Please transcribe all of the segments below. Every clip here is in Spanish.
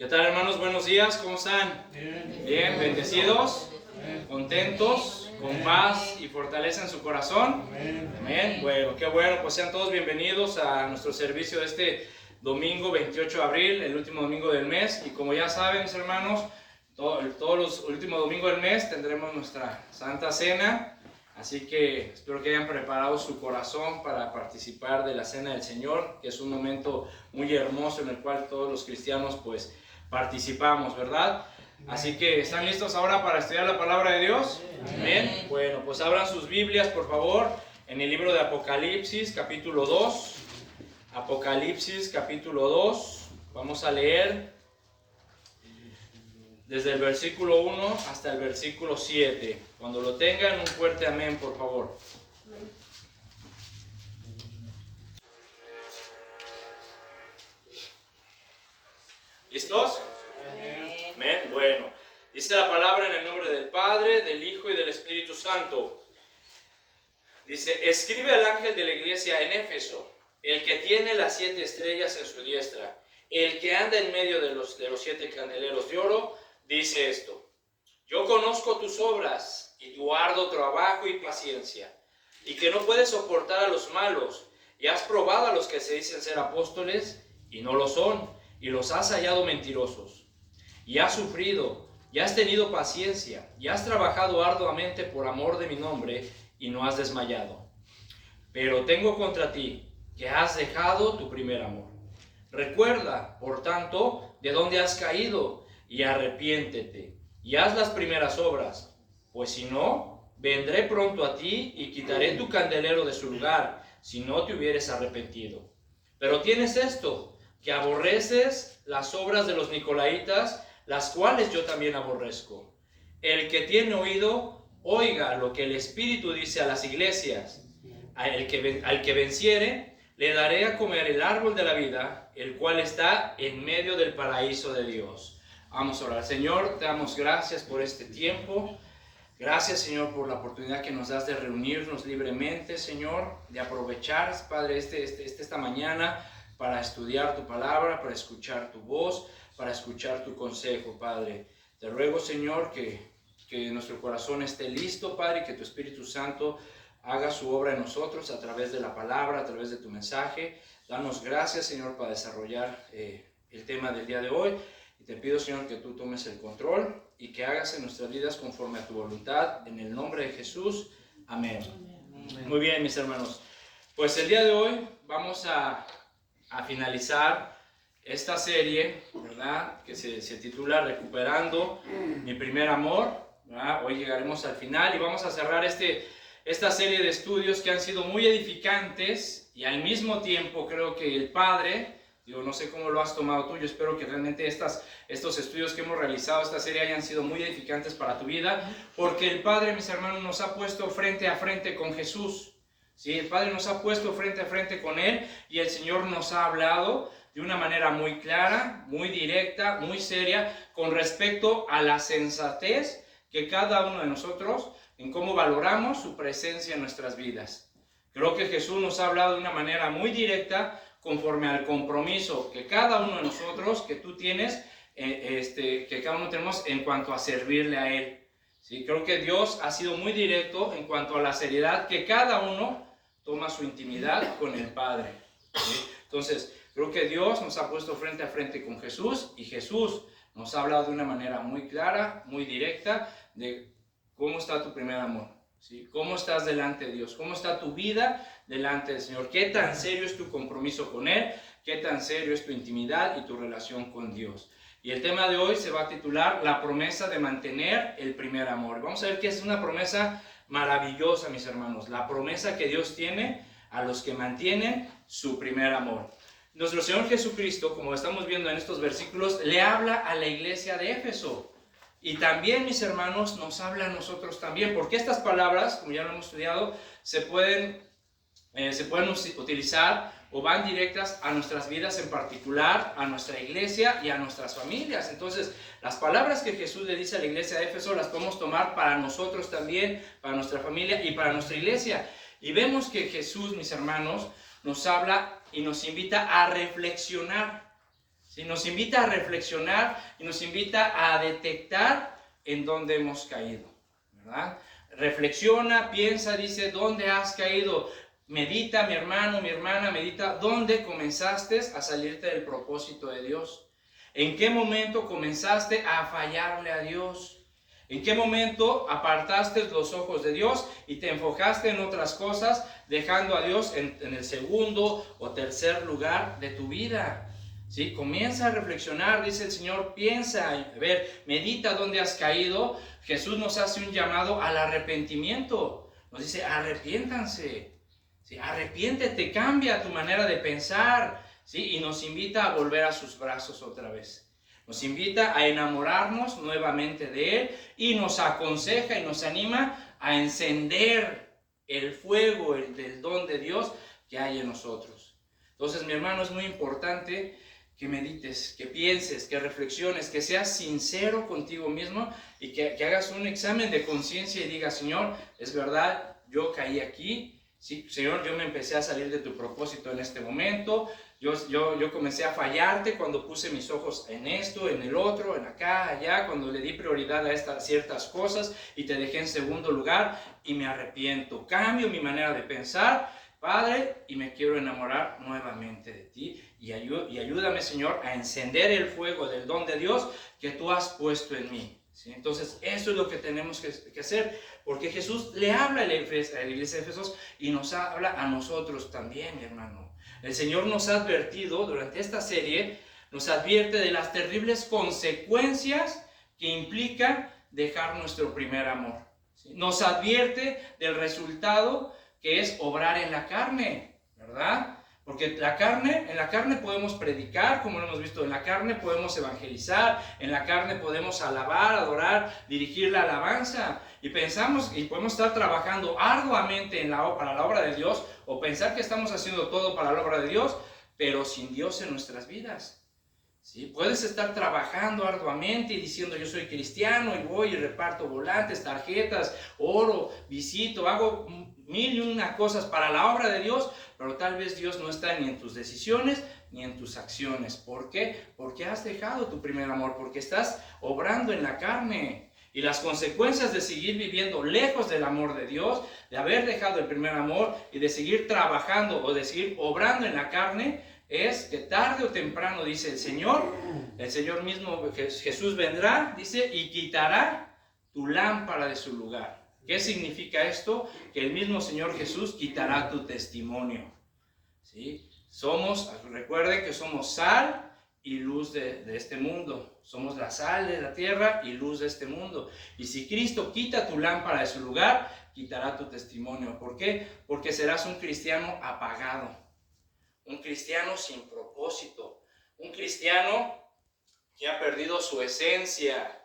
¿Qué tal, hermanos? Buenos días, ¿cómo están? Bien, bendecidos, contentos, con paz y fortaleza en su corazón. Amén. Bueno, qué bueno, pues sean todos bienvenidos a nuestro servicio de este domingo 28 de abril, el último domingo del mes. Y como ya saben, mis hermanos, todos los últimos domingos del mes tendremos nuestra Santa Cena. Así que espero que hayan preparado su corazón para participar de la Cena del Señor, que es un momento muy hermoso en el cual todos los cristianos pues participamos, ¿verdad? Así que, ¿están listos ahora para estudiar la palabra de Dios? Amén. Bueno, pues abran sus Biblias, por favor, en el libro de Apocalipsis, capítulo 2. Apocalipsis, capítulo 2. Vamos a leer desde el versículo 1 hasta el versículo 7. Cuando lo tengan, un fuerte amén, por favor. ¿Listos? Amén. Bueno, dice la palabra en el nombre del Padre, del Hijo y del Espíritu Santo. Dice: escribe al ángel de la iglesia en Éfeso, el que tiene las 7 estrellas en su diestra, el que anda en medio de los 7 candeleros de oro, dice esto: yo conozco tus obras y tu arduo trabajo y paciencia, y que no puedes soportar a los malos, y has probado a los que se dicen ser apóstoles y no lo son, y los has hallado mentirosos. Y has sufrido, y has tenido paciencia, y has trabajado arduamente por amor de mi nombre, y no has desmayado. Pero tengo contra ti que has dejado tu primer amor. Recuerda, por tanto, de dónde has caído, y arrepiéntete, y haz las primeras obras, pues si no, vendré pronto a ti y quitaré tu candelero de su lugar, si no te hubieres arrepentido. Pero tienes esto, que aborreces las obras de los nicolaitas, las cuales yo también aborrezco. El que tiene oído, oiga lo que el Espíritu dice a las iglesias. Al que venciere, le daré a comer el árbol de la vida, el cual está en medio del paraíso de Dios. Vamos a orar. Señor, te damos gracias por este tiempo. Gracias, Señor, por la oportunidad que nos das de reunirnos libremente, Señor, de aprovechar, Padre, esta mañana para estudiar tu palabra, para escuchar tu voz, para escuchar tu consejo, Padre. Te ruego, Señor, que nuestro corazón esté listo, Padre, y que tu Espíritu Santo haga su obra en nosotros a través de la palabra, a través de tu mensaje. Danos gracias, Señor, para desarrollar el tema del día de hoy. Y te pido, Señor, que tú tomes el control y que hagas en nuestras vidas conforme a tu voluntad. En el nombre de Jesús. Amén. Amén. Muy bien, mis hermanos. Pues el día de hoy vamos a finalizar esta serie, ¿verdad? Que se titula Recuperando mi primer amor, ¿verdad? Hoy llegaremos al final y vamos a cerrar esta serie de estudios que han sido muy edificantes, y al mismo tiempo creo que el Padre, yo no sé cómo lo has tomado tú, yo espero que realmente estos estudios que hemos realizado, esta serie, hayan sido muy edificantes para tu vida, porque el Padre, mis hermanos, nos ha puesto frente a frente con Jesús. Sí, el Padre nos ha puesto frente a frente con Él, y el Señor nos ha hablado de una manera muy clara, muy directa, muy seria, con respecto a la sensatez que cada uno de nosotros, en cómo valoramos su presencia en nuestras vidas. Creo que Jesús nos ha hablado de una manera muy directa, conforme al compromiso que cada uno de nosotros, que tú tienes, que cada uno tenemos en cuanto a servirle a Él. ¿Sí? Creo que Dios ha sido muy directo en cuanto a la seriedad que cada uno toma su intimidad con el Padre. ¿Sí? Entonces, creo que Dios nos ha puesto frente a frente con Jesús, y Jesús nos ha hablado de una manera muy clara, muy directa, de cómo está tu primer amor. ¿Sí? ¿Cómo estás delante de Dios? ¿Cómo está tu vida delante del Señor? ¿Qué tan serio es tu compromiso con Él? ¿Qué tan serio es tu intimidad y tu relación con Dios? Y el tema de hoy se va a titular La promesa de mantener el primer amor. Vamos a ver que es una promesa maravillosa, mis hermanos. La promesa que Dios tiene a los que mantienen su primer amor. Nuestro Señor Jesucristo, como estamos viendo en estos versículos, le habla a la iglesia de Éfeso. Y también, mis hermanos, nos habla a nosotros también, porque estas palabras, como ya lo hemos estudiado, se pueden utilizar o van directas a nuestras vidas en particular, a nuestra iglesia y a nuestras familias. Entonces, las palabras que Jesús le dice a la iglesia de Éfeso las podemos tomar para nosotros también, para nuestra familia y para nuestra iglesia. Y vemos que Jesús, mis hermanos, nos habla y nos invita a reflexionar ¿sí? Nos invita a reflexionar y nos invita a detectar en dónde hemos caído, ¿verdad? Reflexiona, piensa, dice, ¿dónde has caído? Medita, mi hermano, mi hermana, medita, ¿dónde comenzaste a salirte del propósito de Dios? ¿En qué momento comenzaste a fallarle a Dios? ¿En qué momento apartaste los ojos de Dios y te enfocaste en otras cosas, dejando a Dios en el segundo o tercer lugar de tu vida? ¿Sí? Comienza a reflexionar, dice el Señor, piensa, a ver, medita dónde has caído. Jesús nos hace un llamado al arrepentimiento. Nos dice, arrepiéntanse, ¿sí? Arrepiéntete, cambia tu manera de pensar, ¿sí? Y nos invita a volver a sus brazos otra vez. Nos invita a enamorarnos nuevamente de Él y nos aconseja y nos anima a encender el fuego del don de Dios que hay en nosotros. Entonces, mi hermano, es muy importante que medites, que pienses, que reflexiones, que seas sincero contigo mismo y que hagas un examen de conciencia y digas, Señor, es verdad, yo caí aquí, sí, Señor, yo me empecé a salir de tu propósito en este momento. Yo comencé a fallarte cuando puse mis ojos en esto, en el otro, en acá, allá, cuando le di prioridad a estas ciertas cosas y te dejé en segundo lugar y me arrepiento. Cambio mi manera de pensar, Padre, y me quiero enamorar nuevamente de ti y ayúdame, Señor, a encender el fuego del don de Dios que tú has puesto en mí. ¿Sí? Entonces, eso es lo que tenemos que hacer, porque Jesús le habla a la iglesia de Efesos y nos habla a nosotros también, mi hermano. El Señor nos ha advertido durante esta serie, nos advierte de las terribles consecuencias que implica dejar nuestro primer amor. ¿Sí? Nos advierte del resultado que es obrar en la carne, ¿verdad? Porque en la carne podemos predicar, como lo hemos visto, en la carne podemos evangelizar, en la carne podemos alabar, adorar, dirigir la alabanza. Y pensamos y podemos estar trabajando arduamente para la obra de Dios, o pensar que estamos haciendo todo para la obra de Dios, pero sin Dios en nuestras vidas. ¿Sí? Puedes estar trabajando arduamente y diciendo, yo soy cristiano y voy y reparto volantes, tarjetas, oro, visito, hago mil y una cosas para la obra de Dios, pero tal vez Dios no está ni en tus decisiones ni en tus acciones. ¿Por qué? Porque has dejado tu primer amor, porque estás obrando en la carne. Y las consecuencias de seguir viviendo lejos del amor de Dios, de haber dejado el primer amor y de seguir trabajando o de seguir obrando en la carne, es que tarde o temprano, dice el Señor mismo, Jesús vendrá, dice, y quitará tu lámpara de su lugar. ¿Qué significa esto? Que el mismo Señor Jesús quitará tu testimonio. ¿Sí? Recuerden que somos sal y luz de este mundo. Somos la sal de la tierra y luz de este mundo. Y si Cristo quita tu lámpara de su lugar, quitará tu testimonio. ¿Por qué? Porque serás un cristiano apagado, un cristiano sin propósito, un cristiano que ha perdido su esencia.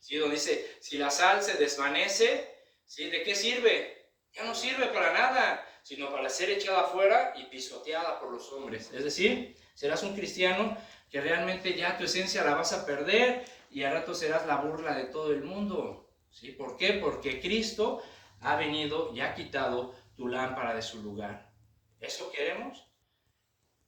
¿Sí? Donde dice, si la sal se desvanece, ¿sí? ¿De qué sirve? Ya no sirve para nada, sino para ser echada afuera y pisoteada por los hombres. Es decir, serás un cristiano que realmente ya tu esencia la vas a perder y al rato serás la burla de todo el mundo. ¿Sí? ¿Por qué? Porque Cristo ha venido y ha quitado tu lámpara de su lugar. ¿Eso queremos?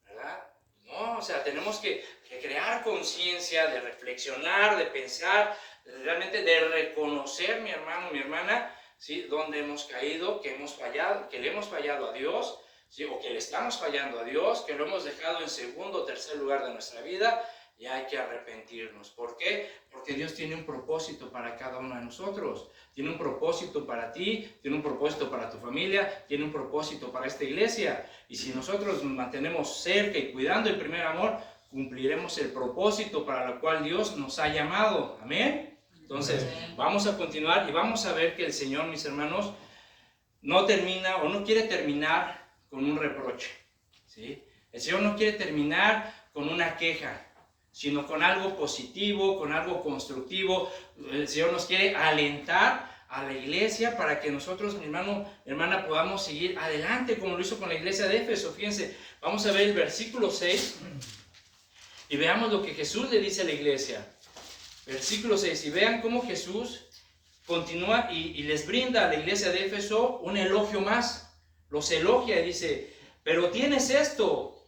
¿Verdad? No, o sea, tenemos que crear conciencia, de reflexionar, de pensar, realmente de reconocer, mi hermano, mi hermana, ¿sí? Dónde hemos caído, que hemos fallado, que le hemos fallado a Dios, ¿sí? O que le estamos fallando a Dios, que lo hemos dejado en segundo o tercer lugar de nuestra vida, y hay que arrepentirnos. ¿Por qué? Porque Dios tiene un propósito para cada uno de nosotros. Tiene un propósito para ti, tiene un propósito para tu familia, tiene un propósito para esta iglesia. Y si nosotros nos mantenemos cerca y cuidando el primer amor, cumpliremos el propósito para el cual Dios nos ha llamado. Amén. Entonces, vamos a continuar y vamos a ver que el Señor, mis hermanos, no termina o no quiere terminar con un reproche. ¿Sí? El Señor no quiere terminar con una queja, sino con algo positivo, con algo constructivo. El Señor nos quiere alentar a la iglesia para que nosotros, mi hermano, mi hermana, podamos seguir adelante como lo hizo con la iglesia de Éfeso. Fíjense, vamos a ver el versículo 6 y veamos lo que Jesús le dice a la iglesia. Versículo 6, y vean cómo Jesús continúa y les brinda a la iglesia de Éfeso un elogio más. Los elogia y dice, pero tienes esto,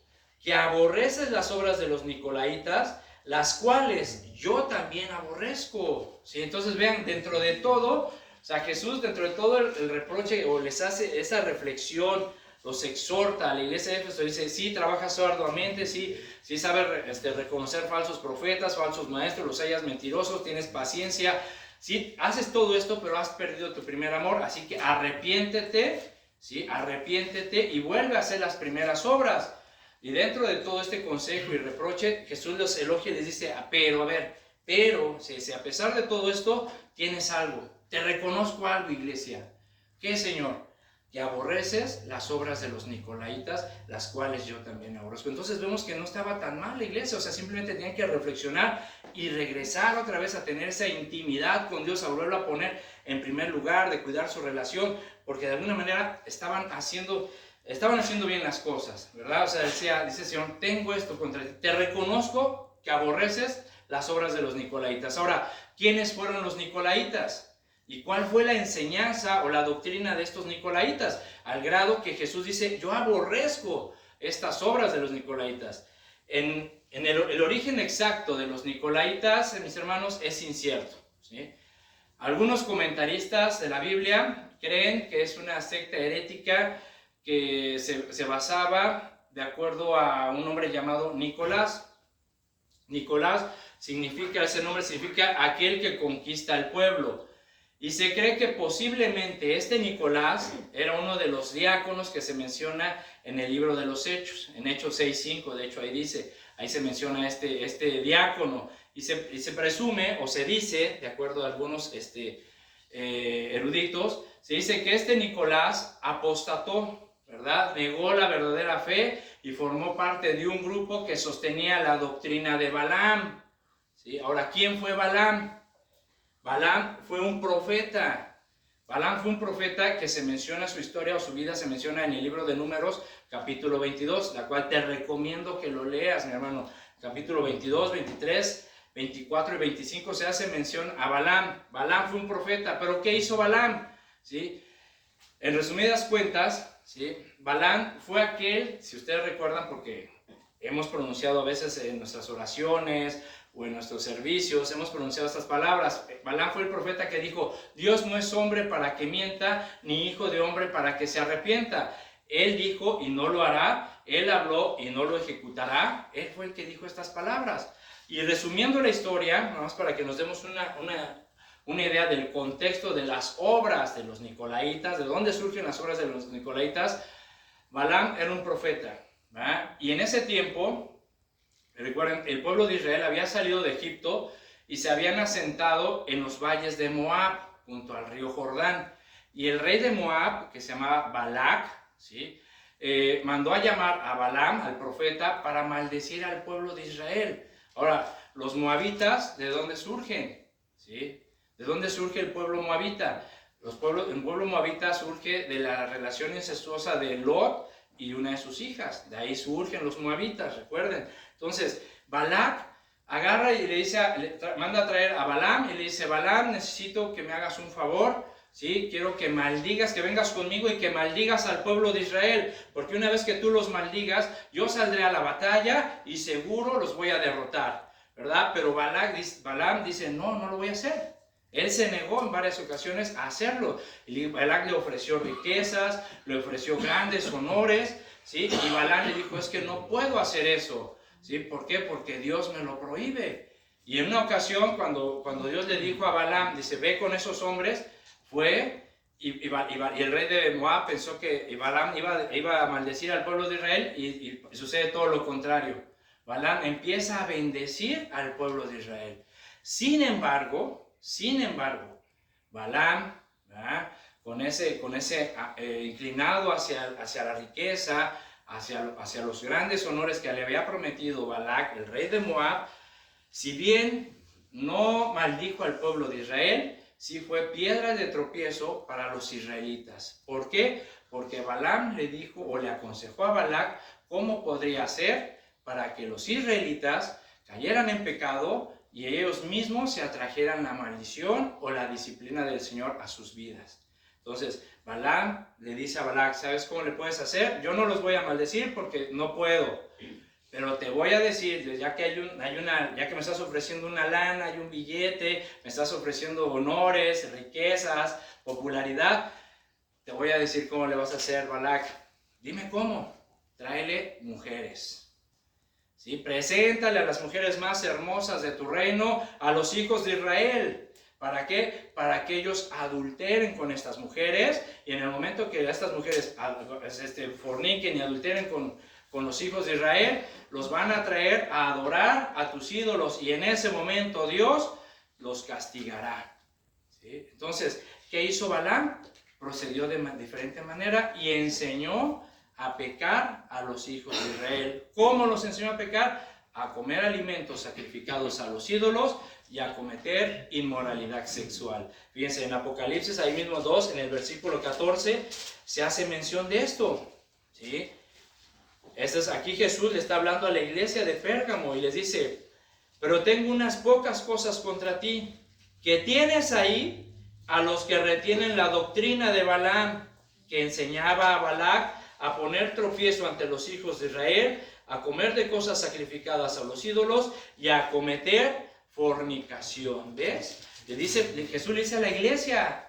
que aborreces las obras de los nicolaitas, las cuales yo también aborrezco. ¿Sí? Entonces vean, dentro de todo, o sea, Jesús dentro de todo el reproche, o les hace esa reflexión, los exhorta a la iglesia de Éfeso, dice, sí, trabajas arduamente, sí sabes reconocer falsos profetas, falsos maestros, los hayas mentirosos, tienes paciencia, sí, haces todo esto, pero has perdido tu primer amor, así que arrepiéntete, ¿sí? Arrepiéntete y vuelve a hacer las primeras obras. Y dentro de todo este consejo y reproche, Jesús los elogia y les dice, pero si a pesar de todo esto, tienes algo, te reconozco algo, iglesia. ¿Qué, Señor? Que aborreces las obras de los nicolaitas, las cuales yo también aborrezco. Entonces vemos que no estaba tan mal la iglesia, o sea, simplemente tenían que reflexionar y regresar otra vez a tener esa intimidad con Dios, a volverlo a poner en primer lugar, de cuidar su relación, porque de alguna manera estaban haciendo bien las cosas, ¿verdad? O sea, dice el Señor, tengo esto contra ti, te reconozco que aborreces las obras de los nicolaitas. Ahora, ¿quiénes fueron los nicolaitas? ¿Y cuál fue la enseñanza o la doctrina de estos nicolaitas? Al grado que Jesús dice, yo aborrezco estas obras de los nicolaitas. El origen exacto de los nicolaitas, mis hermanos, es incierto, ¿sí? Algunos comentaristas de la Biblia creen que es una secta herética que se basaba de acuerdo a un hombre llamado Nicolás. Nicolás ese nombre significa aquel que conquista el pueblo. Y se cree que posiblemente este Nicolás era uno de los diáconos que se menciona en el libro de los Hechos, en Hechos 6:5, de hecho ahí se menciona este diácono, y se presume o se dice, de acuerdo a algunos eruditos, se dice que este Nicolás apostató, ¿verdad? Negó la verdadera fe y formó parte de un grupo que sostenía la doctrina de Balaam, ¿sí? Ahora, ¿quién fue Balaam? Balaam fue un profeta. Balaam fue un profeta que se menciona su historia o su vida, se menciona en el libro de Números, capítulo 22, la cual te recomiendo que lo leas, mi hermano. Capítulo 22, 23, 24 y 25 se hace mención a Balaam. Balaam fue un profeta, pero ¿qué hizo Balaam? ¿Sí? En resumidas cuentas, ¿sí? Balaam fue aquel, si ustedes recuerdan, porque hemos pronunciado a veces en nuestras oraciones o en nuestros servicios, hemos pronunciado estas palabras. Balaam fue el profeta que dijo, Dios no es hombre para que mienta, ni hijo de hombre para que se arrepienta. Él dijo y no lo hará, él habló y no lo ejecutará. Él fue el que dijo estas palabras. Y resumiendo la historia, nada más para que nos demos una idea del contexto de las obras de los nicolaitas, de dónde surgen las obras de los nicolaitas, Balaam era un profeta, ¿verdad? Y en ese tiempo, recuerden, el pueblo de Israel había salido de Egipto y se habían asentado en los valles de Moab, junto al río Jordán. Y el rey de Moab, que se llamaba Balac, ¿sí? Mandó a llamar a Balaam, al profeta, para maldecir al pueblo de Israel. Ahora, los moabitas, ¿de dónde surgen? ¿Sí? ¿De dónde surge el pueblo moabita? El pueblo moabita surge de la relación incestuosa de Lot y una de sus hijas. De ahí surgen los moabitas, recuerden. Entonces, Balac agarra y le dice, manda a traer a Balaam y le dice, Balaam, necesito que me hagas un favor, ¿sí? Quiero que maldigas, que vengas conmigo y que maldigas al pueblo de Israel, porque una vez que tú los maldigas, yo saldré a la batalla y seguro los voy a derrotar, ¿verdad? Pero Balaam dice, no lo voy a hacer. Él se negó en varias ocasiones a hacerlo. Y Balac le ofreció riquezas, le ofreció grandes honores, ¿sí? Y Balaam le dijo, es que no puedo hacer eso, ¿sí? ¿Por qué? Porque Dios me lo prohíbe. Y en una ocasión, cuando Dios le dijo a Balaam, dice, ve con esos hombres, fue, y el rey de Moab pensó que Balaam iba a maldecir al pueblo de Israel, y sucede todo lo contrario. Balaam empieza a bendecir al pueblo de Israel. Sin embargo, Balaam, ¿verdad? con ese inclinado hacia la riqueza, hacia los grandes honores que le había prometido Balac, el rey de Moab, si bien no maldijo al pueblo de Israel, sí fue piedra de tropiezo para los israelitas. ¿Por qué? Porque Balaam le dijo o le aconsejó a Balac cómo podría hacer para que los israelitas cayeran en pecado y ellos mismos se atrajeran la maldición o la disciplina del Señor a sus vidas. Entonces, Balaam le dice a Balac, ¿sabes cómo le puedes hacer? Yo no los voy a maldecir porque no puedo, pero te voy a decir, ya que ya que me estás ofreciendo una lana, hay un billete, me estás ofreciendo honores, riquezas, popularidad, te voy a decir cómo le vas a hacer, Balac. Dime cómo. Tráele mujeres. ¿Sí? Preséntale a las mujeres más hermosas de tu reino, a los hijos de Israel. ¿Para qué? Para que ellos adulteren con estas mujeres, y en el momento que estas mujeres forniquen y adulteren con los hijos de Israel, los van a traer a adorar a tus ídolos, y en ese momento Dios los castigará. ¿Sí? Entonces, ¿qué hizo Balaam? Procedió de diferente manera y enseñó a pecar a los hijos de Israel. ¿Cómo los enseñó a pecar? A comer alimentos sacrificados a los ídolos y a cometer inmoralidad sexual. Fíjense, en Apocalipsis, ahí mismo 2, en el versículo 14, se hace mención de esto. ¿Sí? Aquí Jesús le está hablando a la iglesia de Pérgamo y les dice: pero tengo unas pocas cosas contra ti, que tienes ahí a los que retienen la doctrina de Balaam, que enseñaba a Balac a poner tropiezo ante los hijos de Israel, a comer de cosas sacrificadas a los ídolos y a cometer fornicación. ¿Ves? Jesús le dice a la iglesia: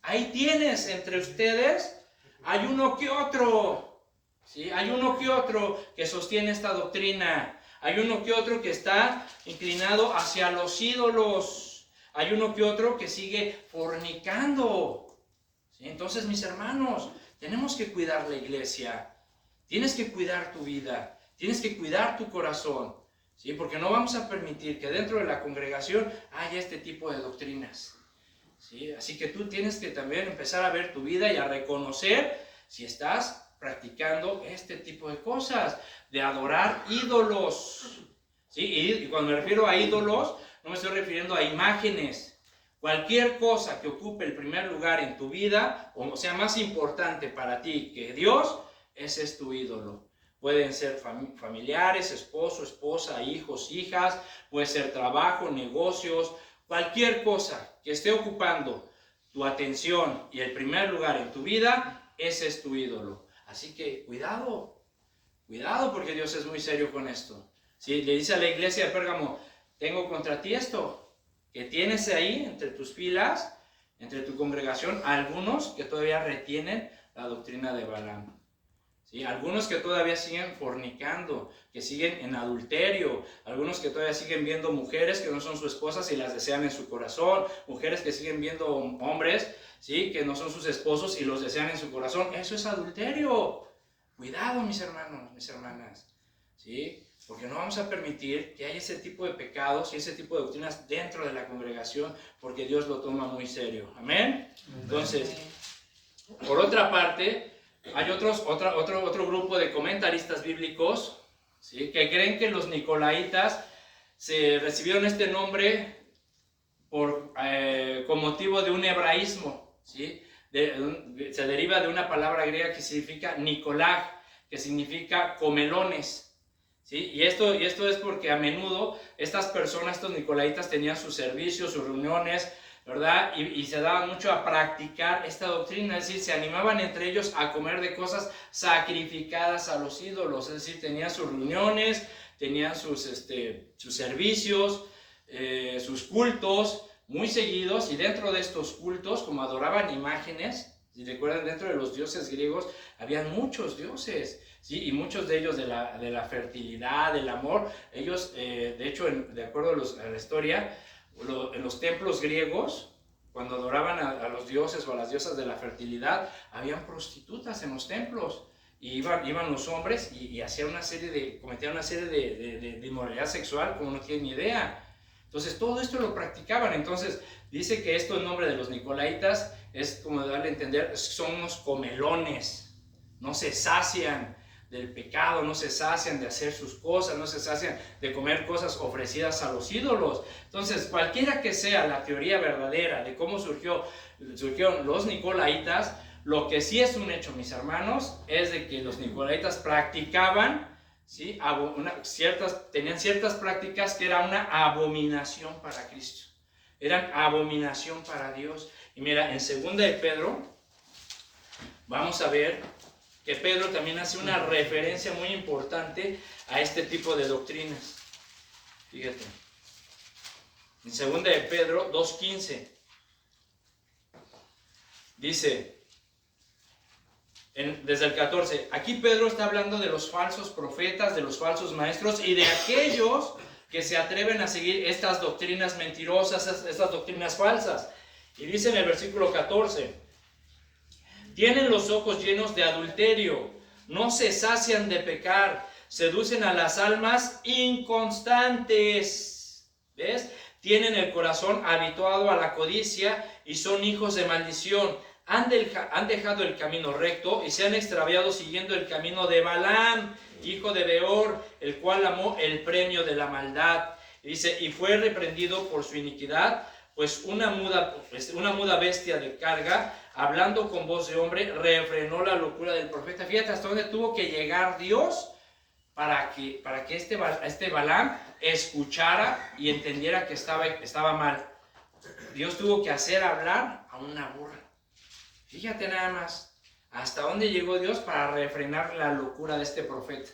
ahí tienes entre ustedes, hay uno que otro, ¿sí? Hay uno que otro que sostiene esta doctrina, hay uno que otro que está inclinado hacia los ídolos. Hay uno que otro que sigue fornicando. ¿Sí? Entonces, mis hermanos, tenemos que cuidar la iglesia. Tienes que cuidar tu vida. Tienes que cuidar tu corazón. ¿Sí? Porque no vamos a permitir que dentro de la congregación haya este tipo de doctrinas. ¿Sí? Así que tú tienes que también empezar a ver tu vida y a reconocer si estás practicando este tipo de cosas, de adorar ídolos. ¿Sí? Y cuando me refiero a ídolos, no me estoy refiriendo a imágenes. Cualquier cosa que ocupe el primer lugar en tu vida, o sea, más importante para ti que Dios, ese es tu ídolo. Pueden ser familiares, esposo, esposa, hijos, hijas, puede ser trabajo, negocios, cualquier cosa que esté ocupando tu atención y el primer lugar en tu vida, ese es tu ídolo. Así que cuidado, cuidado, porque Dios es muy serio con esto. ¿Sí? Le dice a la iglesia de Pérgamo: tengo contra ti esto, que tienes ahí entre tus filas, entre tu congregación, algunos que todavía retienen la doctrina de Balaam. ¿Sí? Algunos que todavía siguen fornicando, que siguen en adulterio, algunos que todavía siguen viendo mujeres que no son sus esposas y las desean en su corazón, mujeres que siguen viendo hombres, ¿sí? Que no son sus esposos y los desean en su corazón. Eso es adulterio. Cuidado, mis hermanos, mis hermanas. ¿Sí? Porque no vamos a permitir que haya ese tipo de pecados y ese tipo de doctrinas dentro de la congregación, porque Dios lo toma muy serio. ¿Amén? Entonces, por otra parte, hay otro grupo de comentaristas bíblicos, ¿sí? Que creen que los nicolaitas se recibieron este nombre con motivo de un hebraísmo, ¿sí? Se deriva de una palabra griega que significa Nicolaj, que significa comelones. ¿Sí? Y esto es porque a menudo estas personas, estos nicolaitas, tenían sus servicios, sus reuniones, ¿verdad? Y se daban mucho a practicar esta doctrina, es decir, se animaban entre ellos a comer de cosas sacrificadas a los ídolos, es decir, tenían sus reuniones, tenían sus servicios, sus cultos muy seguidos, y dentro de estos cultos, como adoraban imágenes, si recuerdan, dentro de los dioses griegos había muchos dioses. ¿Sí? Y muchos de ellos de la fertilidad, del amor, ellos, de hecho, de acuerdo a la historia, en los templos griegos, cuando adoraban a los dioses o a las diosas de la fertilidad, habían prostitutas en los templos, y iban los hombres y cometían una serie de inmoralidad sexual como no tienen ni idea. Entonces, todo esto lo practicaban. Entonces, dice que esto, en nombre de los nicolaitas, es como darle a entender, son unos comelones, no se sacian del pecado, no se sacian de hacer sus cosas, no se sacian de comer cosas ofrecidas a los ídolos. Entonces, cualquiera que sea la teoría verdadera de cómo surgieron los nicolaitas, lo que sí es un hecho, mis hermanos, es de que los nicolaitas practicaban, ¿sí? Tenían ciertas prácticas que eran una abominación para Cristo, eran abominación para Dios. Y mira, en 2 de Pedro, vamos a ver que Pedro también hace una referencia muy importante a este tipo de doctrinas. Fíjate. En 2 de Pedro 2:15 dice, desde el 14, aquí Pedro está hablando de los falsos profetas, de los falsos maestros y de aquellos que se atreven a seguir estas doctrinas mentirosas, estas doctrinas falsas. Y dice en el versículo 14, tienen los ojos llenos de adulterio, no se sacian de pecar, seducen a las almas inconstantes. ¿Ves? Tienen el corazón habituado a la codicia y son hijos de maldición. Han dejado el camino recto y se han extraviado siguiendo el camino de Balaam, hijo de Beor, el cual amó el premio de la maldad. Y dice, y fue reprendido por su iniquidad, pues una muda bestia de carga, hablando con voz de hombre, refrenó la locura del profeta. Fíjate hasta dónde tuvo que llegar Dios para que este Balaam escuchara y entendiera que estaba mal. Dios tuvo que hacer hablar a una burra. Fíjate nada más hasta dónde llegó Dios para refrenar la locura de este profeta.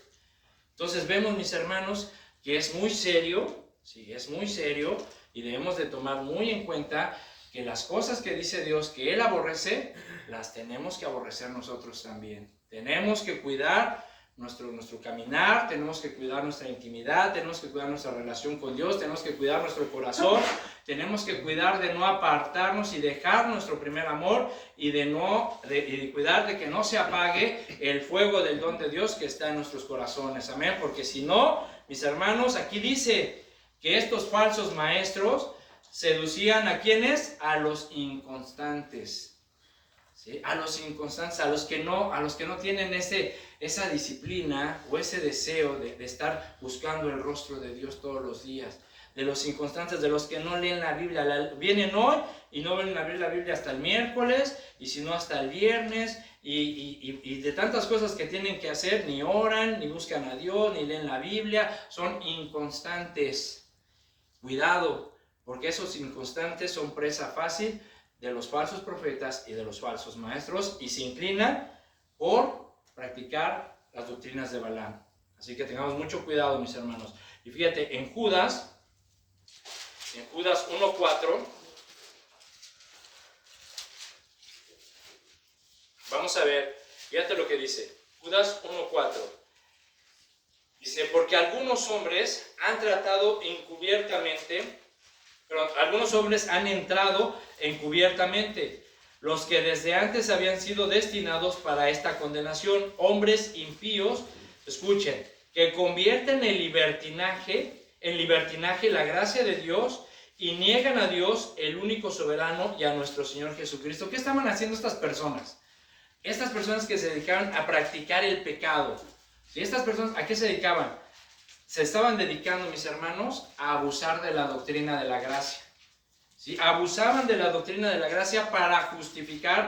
Entonces vemos, mis hermanos, que es muy serio, sí, es muy serio, y debemos de tomar muy en cuenta que las cosas que dice Dios que Él aborrece, las tenemos que aborrecer nosotros también. Tenemos que cuidar nuestro caminar, tenemos que cuidar nuestra intimidad, tenemos que cuidar nuestra relación con Dios, tenemos que cuidar nuestro corazón, tenemos que cuidar de no apartarnos y dejar nuestro primer amor y de cuidar de que no se apague el fuego del don de Dios que está en nuestros corazones. Amén, porque si no, mis hermanos, aquí dice que estos falsos maestros seducían ¿a quiénes? A los inconstantes. ¿Sí? A los inconstantes, a los que no tienen esa disciplina o ese deseo de estar buscando el rostro de Dios todos los días. De los inconstantes, de los que no leen la Biblia. Vienen hoy y no ven abrir la Biblia hasta el miércoles, y si no hasta el viernes, y de tantas cosas que tienen que hacer, ni oran, ni buscan a Dios, ni leen la Biblia, son inconstantes. Cuidado, porque esos inconstantes son presa fácil de los falsos profetas y de los falsos maestros, y se inclinan por practicar las doctrinas de Balaam. Así que tengamos mucho cuidado, mis hermanos. Y fíjate, en Judas 1:4, vamos a ver, fíjate lo que dice, Judas 1:4. Dice, porque algunos hombres han tratado encubiertamente, algunos hombres han entrado encubiertamente, los que desde antes habían sido destinados para esta condenación, hombres impíos, escuchen, que convierten en libertinaje la gracia de Dios y niegan a Dios, el único soberano, y a nuestro Señor Jesucristo. ¿Qué estaban haciendo estas personas? Estas personas que se dedicaban a practicar el pecado. ¿Y estas personas a qué se dedicaban? Se estaban dedicando, mis hermanos, a abusar de la doctrina de la gracia. ¿Sí? Abusaban de la doctrina de la gracia para justificar,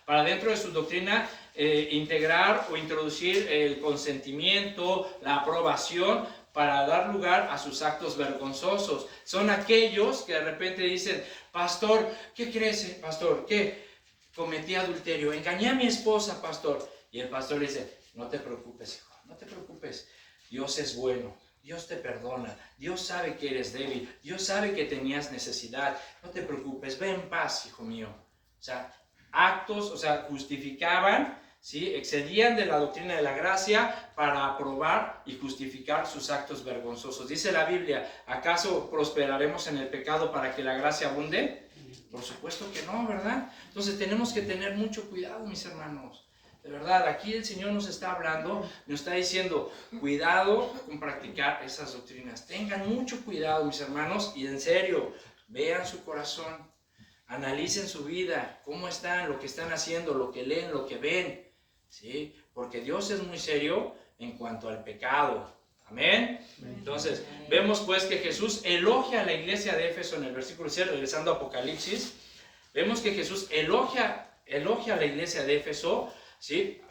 para dentro de su doctrina integrar o introducir el consentimiento, la aprobación, para dar lugar a sus actos vergonzosos. Son aquellos que de repente dicen, pastor, ¿qué crees, pastor? ¿Qué? Cometí adulterio, engañé a mi esposa, pastor. Y el pastor le dice, no te preocupes, hijo, no te preocupes. Dios es bueno, Dios te perdona, Dios sabe que eres débil, Dios sabe que tenías necesidad, no te preocupes, ve en paz, hijo mío. O sea, justificaban, ¿sí? Excedían de la doctrina de la gracia para aprobar y justificar sus actos vergonzosos. Dice la Biblia, ¿acaso prosperaremos en el pecado para que la gracia abunde? Por supuesto que no, ¿verdad? Entonces tenemos que tener mucho cuidado, mis hermanos. De verdad, aquí el Señor nos está hablando, nos está diciendo, cuidado con practicar esas doctrinas. Tengan mucho cuidado, mis hermanos, y en serio, vean su corazón, analicen su vida, cómo están, lo que están haciendo, lo que leen, lo que ven, ¿sí? Porque Dios es muy serio en cuanto al pecado. Amén. Entonces, vemos pues que Jesús elogia a la iglesia de Éfeso en el versículo 7, regresando a Apocalipsis. Vemos que Jesús elogia a la iglesia de Éfeso, ¿sí?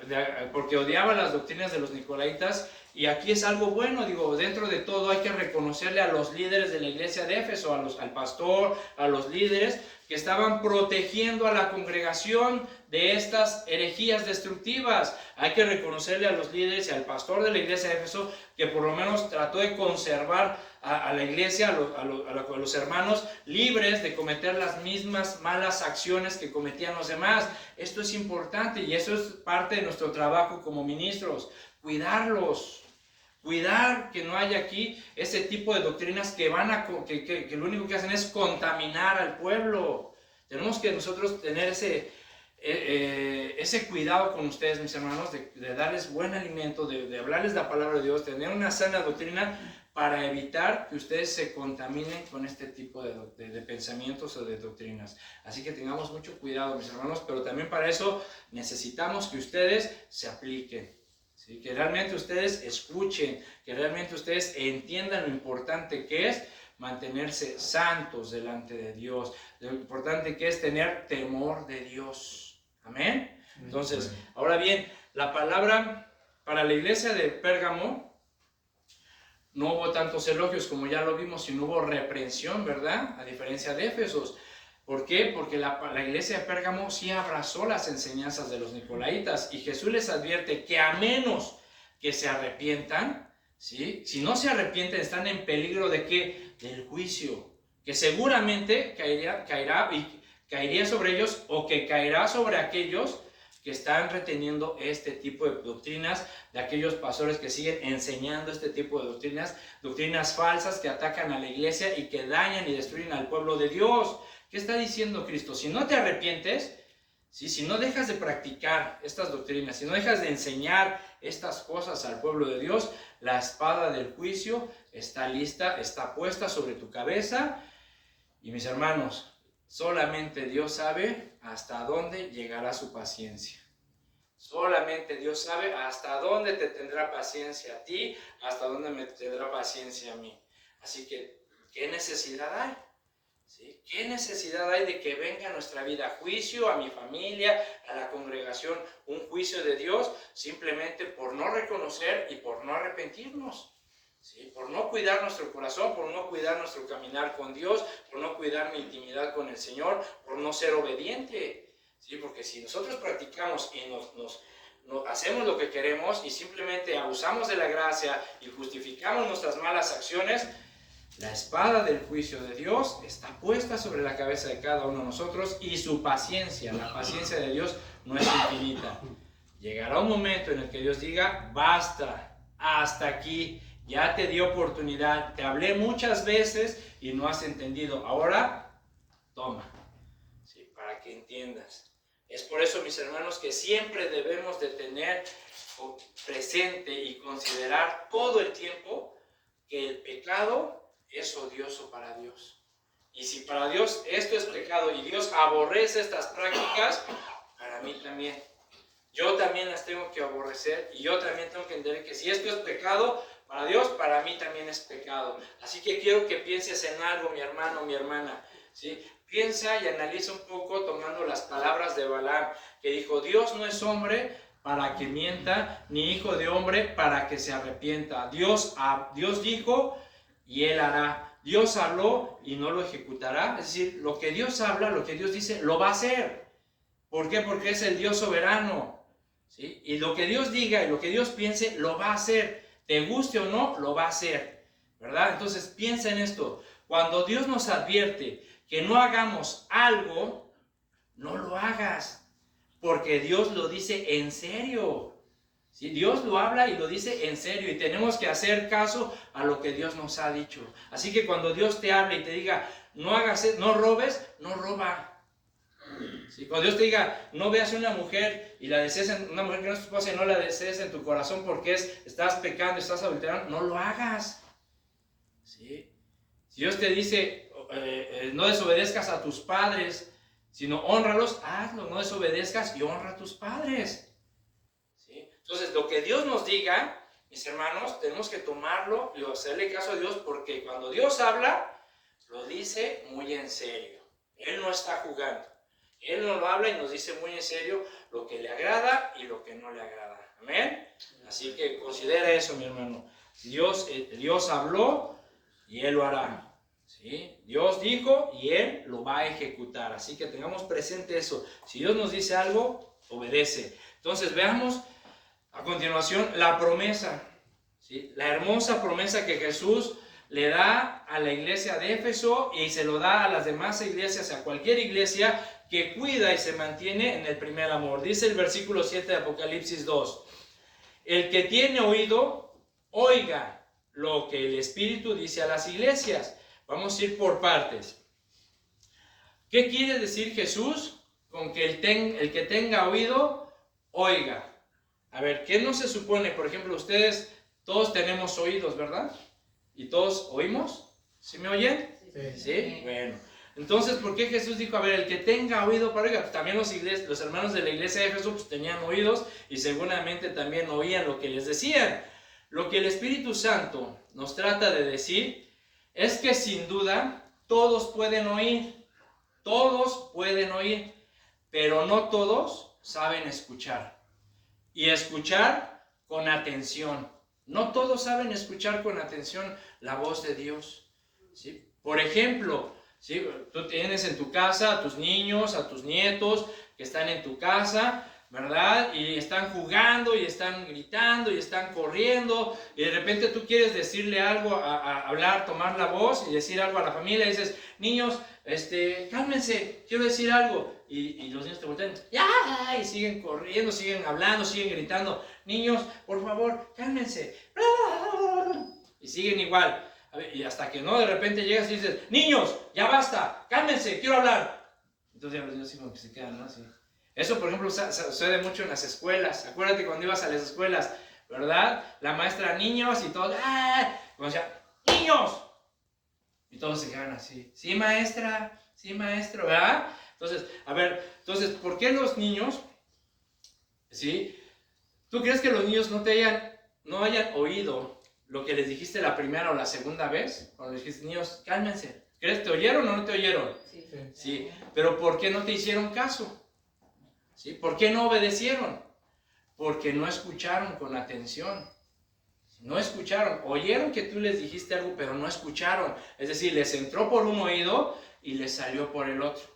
Porque odiaba las doctrinas de los nicolaitas Y aquí es algo bueno, digo, dentro de todo hay que reconocerle a los líderes de la iglesia de Éfeso, al pastor, a los líderes que estaban protegiendo a la congregación de estas herejías destructivas. Hay que reconocerle a los líderes y al pastor de la iglesia de Éfeso que por lo menos trató de conservar a la iglesia, a los hermanos libres de cometer las mismas malas acciones que cometían los demás. Esto es importante y eso es parte de nuestro trabajo como ministros, cuidarlos. Cuidar que no haya aquí ese tipo de doctrinas que lo único que hacen es contaminar al pueblo. Tenemos que nosotros tener ese cuidado con ustedes, mis hermanos, de darles buen alimento, de hablarles la palabra de Dios, tener una sana doctrina para evitar que ustedes se contaminen con este tipo de pensamientos o de doctrinas. Así que tengamos mucho cuidado, mis hermanos, pero también para eso necesitamos que ustedes se apliquen. ¿Sí? Que realmente ustedes escuchen, que realmente ustedes entiendan lo importante que es mantenerse santos delante de Dios, lo importante que es tener temor de Dios. Amén. Entonces, ahora bien, la palabra para la iglesia de Pérgamo no hubo tantos elogios como ya lo vimos, sino hubo reprensión, ¿verdad? A diferencia de Éfesos. ¿Por qué? Porque la iglesia de Pérgamo sí abrazó las enseñanzas de los nicolaítas y Jesús les advierte que a menos que se arrepientan, ¿sí? Si no se arrepienten están en peligro ¿de qué? Del juicio, que seguramente caería sobre ellos o que caerá sobre aquellos que están reteniendo este tipo de doctrinas, de aquellos pastores que siguen enseñando este tipo de doctrinas falsas que atacan a la iglesia y que dañan y destruyen al pueblo de Dios. ¿Qué está diciendo Cristo? Si no te arrepientes, ¿sí? Si no dejas de practicar estas doctrinas, si no dejas de enseñar estas cosas al pueblo de Dios, la espada del juicio está lista, está puesta sobre tu cabeza. Y mis hermanos, solamente Dios sabe hasta dónde llegará su paciencia. Solamente Dios sabe hasta dónde te tendrá paciencia a ti, hasta dónde me tendrá paciencia a mí. Así que, ¿qué necesidad hay? ¿Sí? ¿Qué necesidad hay de que venga a nuestra vida juicio, a mi familia, a la congregación, un juicio de Dios, simplemente por no reconocer y por no arrepentirnos? ¿Sí? Por no cuidar nuestro corazón, por no cuidar nuestro caminar con Dios, por no cuidar mi intimidad con el Señor, por no ser obediente. ¿Sí? Porque si nosotros practicamos y hacemos lo que queremos y simplemente abusamos de la gracia y justificamos nuestras malas acciones, la espada del juicio de Dios está puesta sobre la cabeza de cada uno de nosotros y su paciencia, la paciencia de Dios no es infinita. Llegará un momento en el que Dios diga, basta, hasta aquí, ya te di oportunidad, te hablé muchas veces y no has entendido, ahora toma, ¿sí? Para que entiendas. Es por eso, mis hermanos, que siempre debemos de tener presente y considerar todo el tiempo que el pecado es odioso para Dios. Y si para Dios esto es pecado y Dios aborrece estas prácticas, para mí también. Yo también las tengo que aborrecer y yo también tengo que entender que si esto es pecado para Dios, para mí también es pecado. Así que quiero que pienses en algo, mi hermano, mi hermana, ¿sí? Piensa y analiza un poco tomando las palabras de Balaam, que dijo, Dios no es hombre para que mienta, ni hijo de hombre para que se arrepienta. Dios dijo y Él hará. Dios habló y no lo ejecutará. Es decir, lo que Dios habla, lo que Dios dice, lo va a hacer. ¿Por qué? Porque es el Dios soberano. ¿Sí? Y lo que Dios diga y lo que Dios piense, lo va a hacer. Te guste o no, lo va a hacer. ¿Verdad? Entonces piensa en esto. Cuando Dios nos advierte que no hagamos algo, no lo hagas. Porque Dios lo dice en serio. ¿Sí? Dios lo habla y lo dice en serio y tenemos que hacer caso a lo que Dios nos ha dicho. Así que cuando Dios te hable y te diga, no hagas, no robes, no roba. ¿Sí? Cuando Dios te diga, no veas una mujer y la desees, una mujer que no es tu esposa y no la desees en tu corazón porque estás pecando, estás adulterando, no lo hagas. ¿Sí? Si Dios te dice, no desobedezcas a tus padres, sino honralos, hazlo, no desobedezcas y honra a tus padres. Entonces, lo que Dios nos diga, mis hermanos, tenemos que tomarlo y hacerle caso a Dios porque cuando Dios habla, lo dice muy en serio. Él no está jugando. Él nos lo habla y nos dice muy en serio lo que le agrada y lo que no le agrada. Amén. Así que considera eso, mi hermano. Dios habló y Él lo hará. ¿Sí? Dios dijo y Él lo va a ejecutar. Así que tengamos presente eso. Si Dios nos dice algo, obedece. Entonces veamos a continuación la promesa. ¿Sí? La hermosa promesa que Jesús le da a la iglesia de Éfeso y se lo da a las demás iglesias, a cualquier iglesia que cuida y se mantiene en el primer amor. Dice el versículo 7 de Apocalipsis 2. El que tiene oído, oiga lo que el Espíritu dice a las iglesias. Vamos a ir por partes. ¿Qué quiere decir Jesús con que el que tenga oído, oiga? A ver, ¿qué no se supone? Por ejemplo, ustedes todos tenemos oídos, ¿verdad? ¿Y todos oímos? ¿Sí me oyen? ¿Sí? Bueno. Entonces, ¿por qué Jesús dijo, a ver, el que tenga oído para oír? Pues también los hermanos de la iglesia de Éfeso pues, tenían oídos y seguramente también oían lo que les decían. Lo que el Espíritu Santo nos trata de decir es que sin duda todos pueden oír, pero no todos saben escuchar. Y escuchar con atención. No todos saben escuchar con atención la voz de Dios. ¿Sí? Por ejemplo, ¿sí? Tú tienes en tu casa a tus niños, a tus nietos que están en tu casa, ¿verdad? Y están jugando y están gritando y están corriendo y de repente tú quieres decirle algo, a hablar, tomar la voz y decir algo a la familia y dices, niños, cálmense, quiero decir algo. Y los niños te voltean, ¡ya! Y siguen corriendo, siguen hablando, siguen gritando. Niños, por favor, cálmense. Y siguen igual. A ver, y hasta que no, de repente llegas y dices, niños, ya basta, cálmense, quiero hablar. Entonces ya los niños como que se quedan, ¿no? Así. Eso, por ejemplo, sucede mucho en las escuelas. Acuérdate cuando ibas a las escuelas, ¿verdad? La maestra, niños, y todos, ¡ah! Cuando decía, niños. Y todos se quedan así, sí, maestra, sí, maestro, ¿verdad? Entonces, a ver, ¿por qué los niños, sí? ¿Tú crees que los niños no hayan oído lo que les dijiste la primera o la segunda vez? Cuando les dijiste, niños, cálmense. ¿Crees te oyeron o no te oyeron? Sí. Pero ¿por qué no te hicieron caso? ¿Sí? ¿Por qué no obedecieron? Porque no escucharon con atención. No escucharon. Oyeron que tú les dijiste algo, pero no escucharon. Es decir, les entró por un oído y les salió por el otro.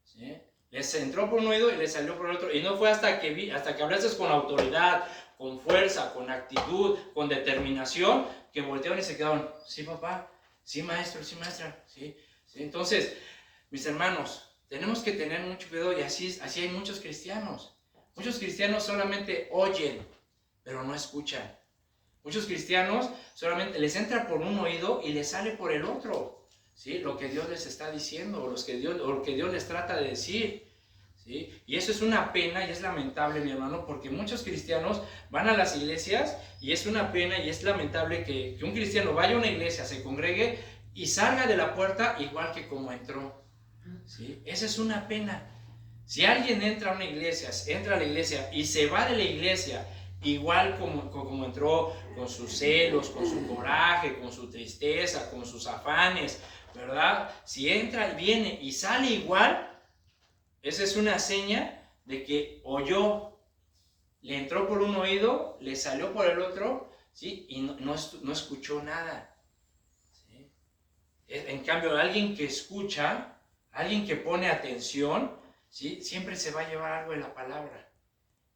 ¿Sí? Les entró por un oído y les salió por el otro. Y no fue hasta que hablaste con autoridad, con fuerza, con actitud, con determinación, que voltearon y se quedaron. Sí, papá. Sí, maestro. Sí, maestra. Sí. ¿Sí? Entonces, mis hermanos, tenemos que tener mucho cuidado y así hay muchos cristianos. Muchos cristianos solamente oyen, pero no escuchan. Muchos cristianos solamente les entra por un oído y les sale por el otro. ¿Sí? Lo que Dios les está diciendo o lo que Dios les trata de decir. ¿Sí? Y eso es una pena y es lamentable, mi hermano, porque muchos cristianos van a las iglesias y es una pena y es lamentable que un cristiano vaya a una iglesia, se congregue y salga de la puerta igual que como entró. ¿Sí? Esa es una pena. Si alguien entra a la iglesia y se va de la iglesia igual como entró, con sus celos, con su coraje, con su tristeza, con sus afanes, ¿verdad? Si entra y viene y sale igual, esa es una seña de que oyó, le entró por un oído, le salió por el otro, ¿sí? Y no escuchó nada. ¿Sí? En cambio, alguien que escucha, alguien que pone atención, ¿sí? Siempre se va a llevar algo de la palabra.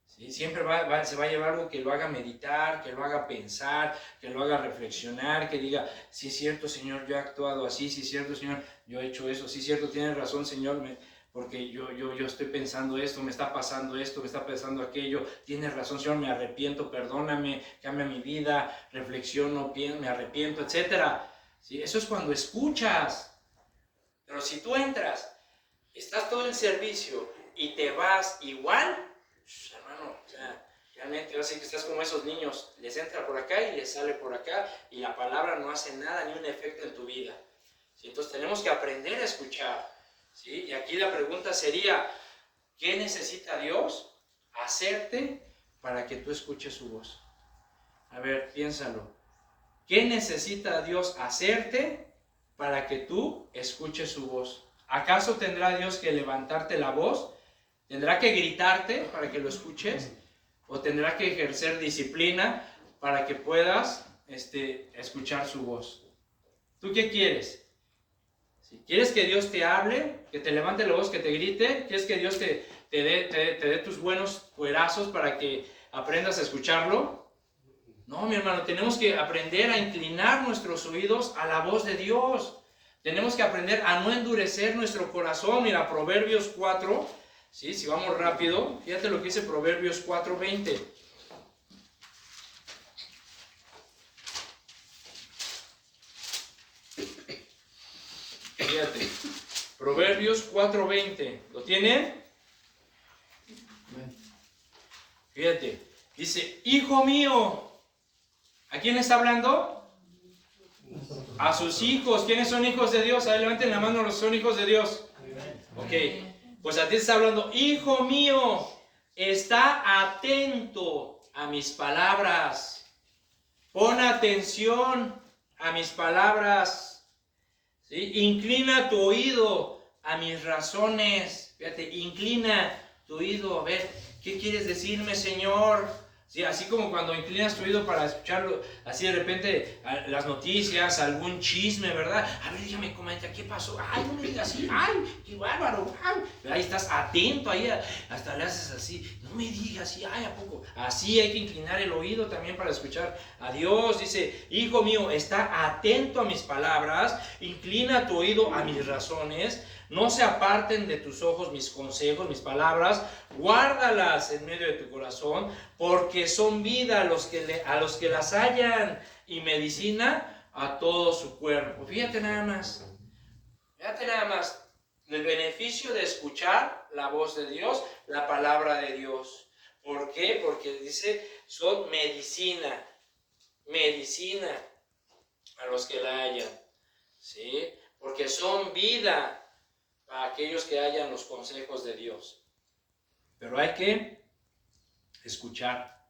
¿Sí? Siempre se va a llevar algo que lo haga meditar, que lo haga pensar, que lo haga reflexionar, que diga, sí es cierto, Señor, yo he actuado así, sí es cierto, Señor, yo he hecho eso, sí es cierto, tienes razón, Señor, porque yo estoy pensando esto, me está pasando aquello, tienes razón, Señor, me arrepiento, perdóname, cambia mi vida, reflexiono, me arrepiento, etc. ¿Sí? Eso es cuando escuchas. Pero si tú entras, estás todo en servicio y te vas igual, hermano, o sea, realmente yo sé que estás como esos niños, les entra por acá y les sale por acá y la palabra no hace nada, ni un efecto en tu vida. ¿Sí? Entonces tenemos que aprender a escuchar. ¿Sí? Y aquí la pregunta sería, ¿qué necesita Dios hacerte para que tú escuches su voz? A ver, piénsalo. ¿Qué necesita Dios hacerte para que tú escuches su voz? ¿Acaso tendrá Dios que levantarte la voz? ¿Tendrá que gritarte para que lo escuches? ¿O tendrá que ejercer disciplina para que puedas escuchar su voz? ¿Tú qué quieres? Si quieres que Dios te hable, que te levante la voz, que te grite, ¿quieres que Dios te dé tus buenos cuerazos para que aprendas a escucharlo? No, mi hermano, tenemos que aprender a inclinar nuestros oídos a la voz de Dios. Tenemos que aprender a no endurecer nuestro corazón. Mira, Proverbios 4, ¿sí? Si vamos rápido, fíjate lo que dice Proverbios 4:20. Fíjate, Proverbios 4:20, ¿lo tienen? Fíjate, dice, hijo mío, ¿a quién está hablando? A sus hijos. ¿Quiénes son hijos de Dios? A ver, levanten la mano los que son hijos de Dios. Ok, pues a ti está hablando, hijo mío, está atento a mis palabras. Pon atención a mis palabras. ¿Sí? Inclina tu oído a mis razones. Fíjate, inclina tu oído. A ver, ¿qué quieres decirme, Señor? Sí, así como cuando inclinas tu oído para escucharlo, así de repente las noticias, algún chisme, ¿verdad? A ver, dígame, comenta, ¿qué pasó? Ay, no me digas así, ay, qué bárbaro, ay. Ahí estás atento, ahí hasta le haces así, no me digas así, ay, ¿a poco? Así hay que inclinar el oído también para escuchar a Dios. Dice, hijo mío, está atento a mis palabras, inclina tu oído a mis razones. No se aparten de tus ojos mis consejos, mis palabras, guárdalas en medio de tu corazón, porque son vida a los que las hallan y medicina a todo su cuerpo. Fíjate nada más el beneficio de escuchar la voz de Dios, la palabra de Dios. ¿Por qué? Porque dice, son medicina a los que la hallan, ¿sí? Porque son vida a aquellos que hallan los consejos de Dios. Pero hay que escuchar,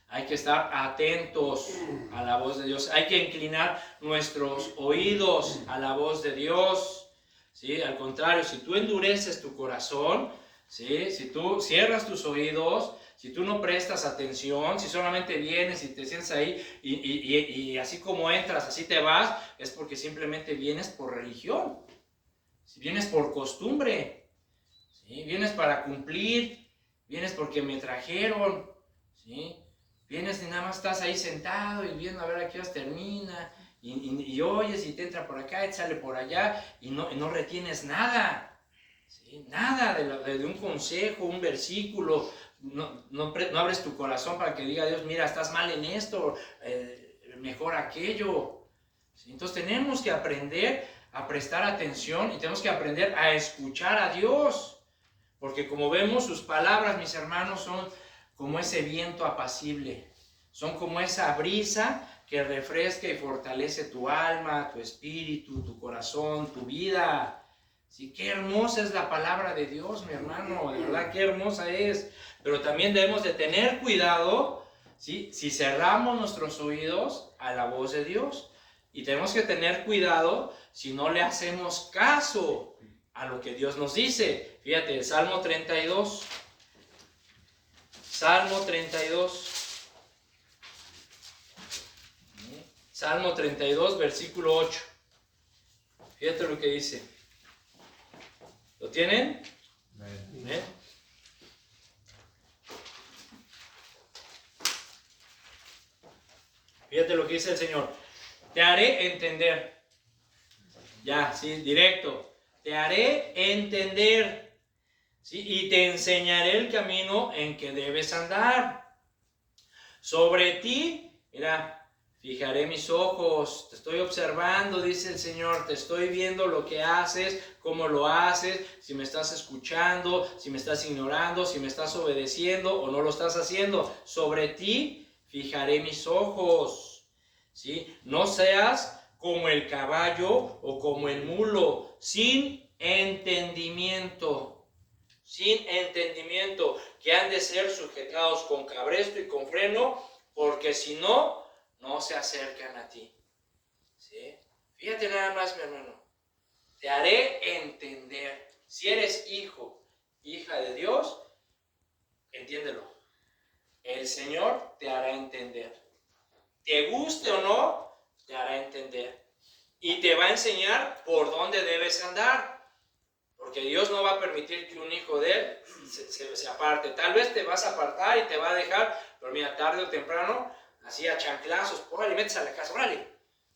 hay que estar atentos a la voz de Dios, hay que inclinar nuestros oídos a la voz de Dios, ¿sí? Al contrario, si tú endureces tu corazón, ¿sí? Si tú cierras tus oídos, si tú no prestas atención, si solamente vienes y te sientes ahí y así como entras, así te vas, es porque simplemente vienes por religión. Si vienes por costumbre, ¿sí? Vienes para cumplir, vienes porque me trajeron, ¿sí? Vienes y nada más estás ahí sentado y viendo a ver a qué horas termina, y oyes y te entra por acá y te sale por allá, y no retienes nada, ¿sí? Nada de un consejo, un versículo, no abres tu corazón para que diga Dios, mira, estás mal en esto, mejor aquello, ¿sí? Entonces tenemos que aprender a prestar atención y tenemos que aprender a escuchar a Dios, porque como vemos, sus palabras, mis hermanos, son como ese viento apacible, son como esa brisa que refresca y fortalece tu alma, tu espíritu, tu corazón, tu vida. Sí, qué hermosa es la palabra de Dios, mi hermano, de verdad, qué hermosa es. Pero también debemos de tener cuidado, ¿sí? Si cerramos nuestros oídos a la voz de Dios. Y tenemos que tener cuidado si no le hacemos caso a lo que Dios nos dice. Fíjate, Salmo 32. Salmo 32. Salmo 32, versículo 8. Fíjate lo que dice. ¿Lo tienen? ¿Eh? Fíjate lo que dice el Señor. Te haré entender. Ya, sí, directo. Te haré entender. ¿Sí? Y te enseñaré el camino en que debes andar. Sobre ti, mira, fijaré mis ojos. Te estoy observando, dice el Señor. Te estoy viendo lo que haces, cómo lo haces, si me estás escuchando, si me estás ignorando, si me estás obedeciendo o no lo estás haciendo. Sobre ti fijaré mis ojos. ¿Sí? No seas como el caballo o como el mulo, sin entendimiento, que han de ser sujetados con cabresto y con freno, porque si no, no se acercan a ti. ¿Sí? Fíjate nada más, mi hermano. Te haré entender. Si eres hijo, hija de Dios, entiéndelo. El Señor te hará entender. Te guste o no, te hará entender. Y te va a enseñar por dónde debes andar. Porque Dios no va a permitir que un hijo de Él se aparte. Tal vez te vas a apartar y te va a dejar, pero mira, tarde o temprano, así a chanclazos, órale, métese a la casa, órale.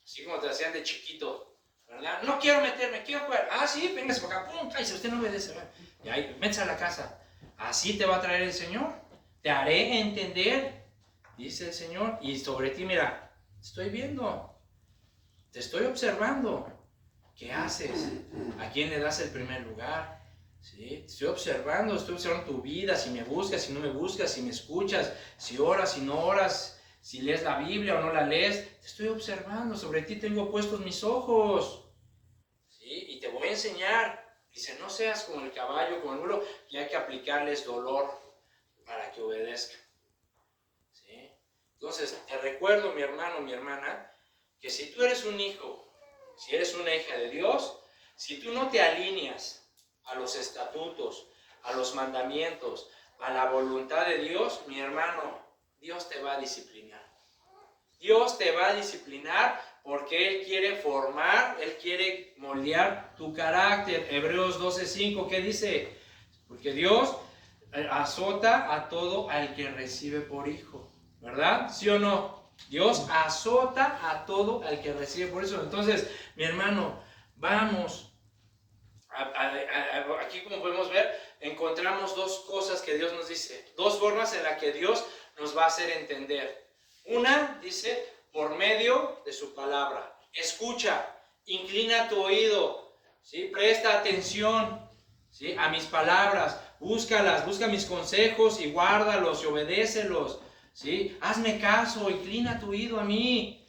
Así como te hacían de chiquito, ¿verdad? No quiero meterme, quiero jugar. Ah, sí, véngase por acá, pum, cállese, usted no obedece, ¿verdad? Y ahí, métese a la casa. Así te va a traer el Señor. Te haré entender, dice el Señor. Y sobre ti, mira, te estoy viendo, te estoy observando. ¿Qué haces? ¿A quién le das el primer lugar? ¿Sí? Estoy observando tu vida, si me buscas, si no me buscas, si me escuchas, si oras, si no oras, si lees la Biblia o no la lees. Te estoy observando, sobre ti tengo puestos mis ojos. ¿Sí? Y te voy a enseñar. Dice, no seas como el caballo, como el mulo, que hay que aplicarles dolor para que obedezcan. ¿Sí? Entonces, te recuerdo, mi hermano, mi hermana, que si tú eres un hijo, si eres una hija de Dios, si tú no te alineas a los estatutos, a los mandamientos, a la voluntad de Dios, mi hermano, Dios te va a disciplinar. Dios te va a disciplinar porque Él quiere formar, Él quiere moldear tu carácter. Hebreos 12:5, ¿qué dice? Porque Dios azota a todo al que recibe por hijo, ¿verdad? ¿Sí o no? Dios azota a todo al que recibe por eso. Entonces, mi hermano, vamos. Aquí, como podemos ver, encontramos dos cosas que Dios nos dice. Dos formas en las que Dios nos va a hacer entender. Una, dice, por medio de su palabra. Escucha, inclina tu oído, ¿sí? Presta atención, ¿sí? A mis palabras. Búscalas, busca mis consejos y guárdalos y obedécelos. ¿Sí? Hazme caso, inclina tu oído a mí.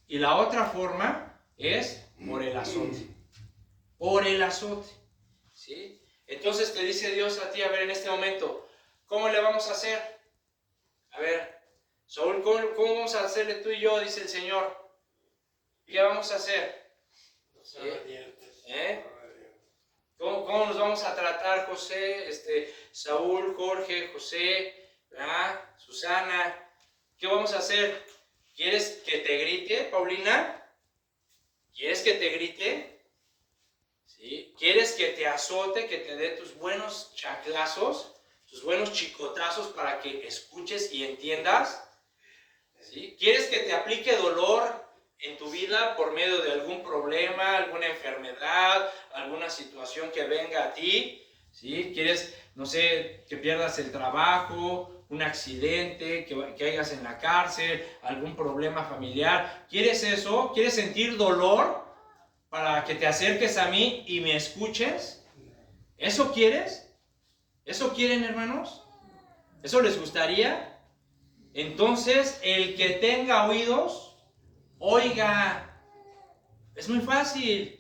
Y la otra forma es por el azote. Por el azote. ¿Sí? Entonces te dice Dios a ti, a ver, en este momento, ¿cómo le vamos a hacer? A ver, Saúl, ¿cómo vamos a hacerle tú y yo? Dice el Señor. ¿Qué vamos a hacer? ¿Cómo nos vamos a tratar, José, Saúl, Jorge, José, ¿verdad? Susana? ¿Qué vamos a hacer? ¿Quieres que te grite, Paulina? ¿Quieres que te grite? ¿Sí? ¿Quieres que te azote, que te dé tus buenos chanclazos, tus buenos chicotazos para que escuches y entiendas? ¿Sí? ¿Quieres que te aplique dolor en tu vida por medio de algún problema, alguna enfermedad, alguna situación que venga a ti? ¿Sí? ¿Quieres, no sé, que pierdas el trabajo, un accidente, que caigas en la cárcel, algún problema familiar? ¿Quieres eso? ¿Quieres sentir dolor para que te acerques a mí y me escuches? ¿Eso quieres? ¿Eso quieren, hermanos? ¿Eso les gustaría? Entonces, el que tenga oídos, oiga. Es muy fácil.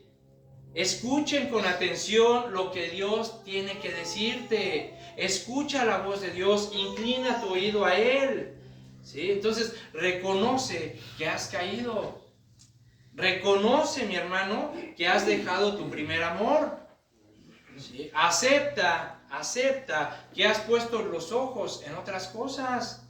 Escuchen con atención lo que Dios tiene que decirte. Escucha la voz de Dios, inclina tu oído a Él. ¿Sí? Entonces, reconoce que has caído. Reconoce, mi hermano, que has dejado tu primer amor. ¿Sí? Acepta que has puesto los ojos en otras cosas.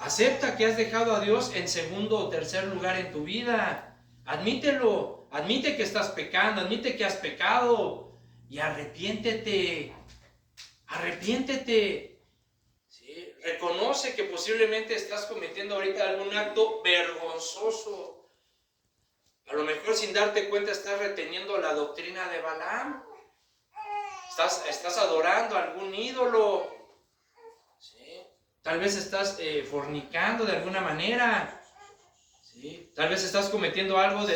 Acepta que has dejado a Dios en segundo o tercer lugar en tu vida. Admítelo. Admite que estás pecando. Admite que has pecado. Y arrepiéntete. Arrepiéntete. ¿Sí? Reconoce que posiblemente estás cometiendo ahorita algún acto vergonzoso. A lo mejor sin darte cuenta estás reteniendo la doctrina de Balaam. Estás adorando a algún ídolo. ¿Sí? Tal vez estás fornicando de alguna manera. ¿Sí? Tal vez estás cometiendo algo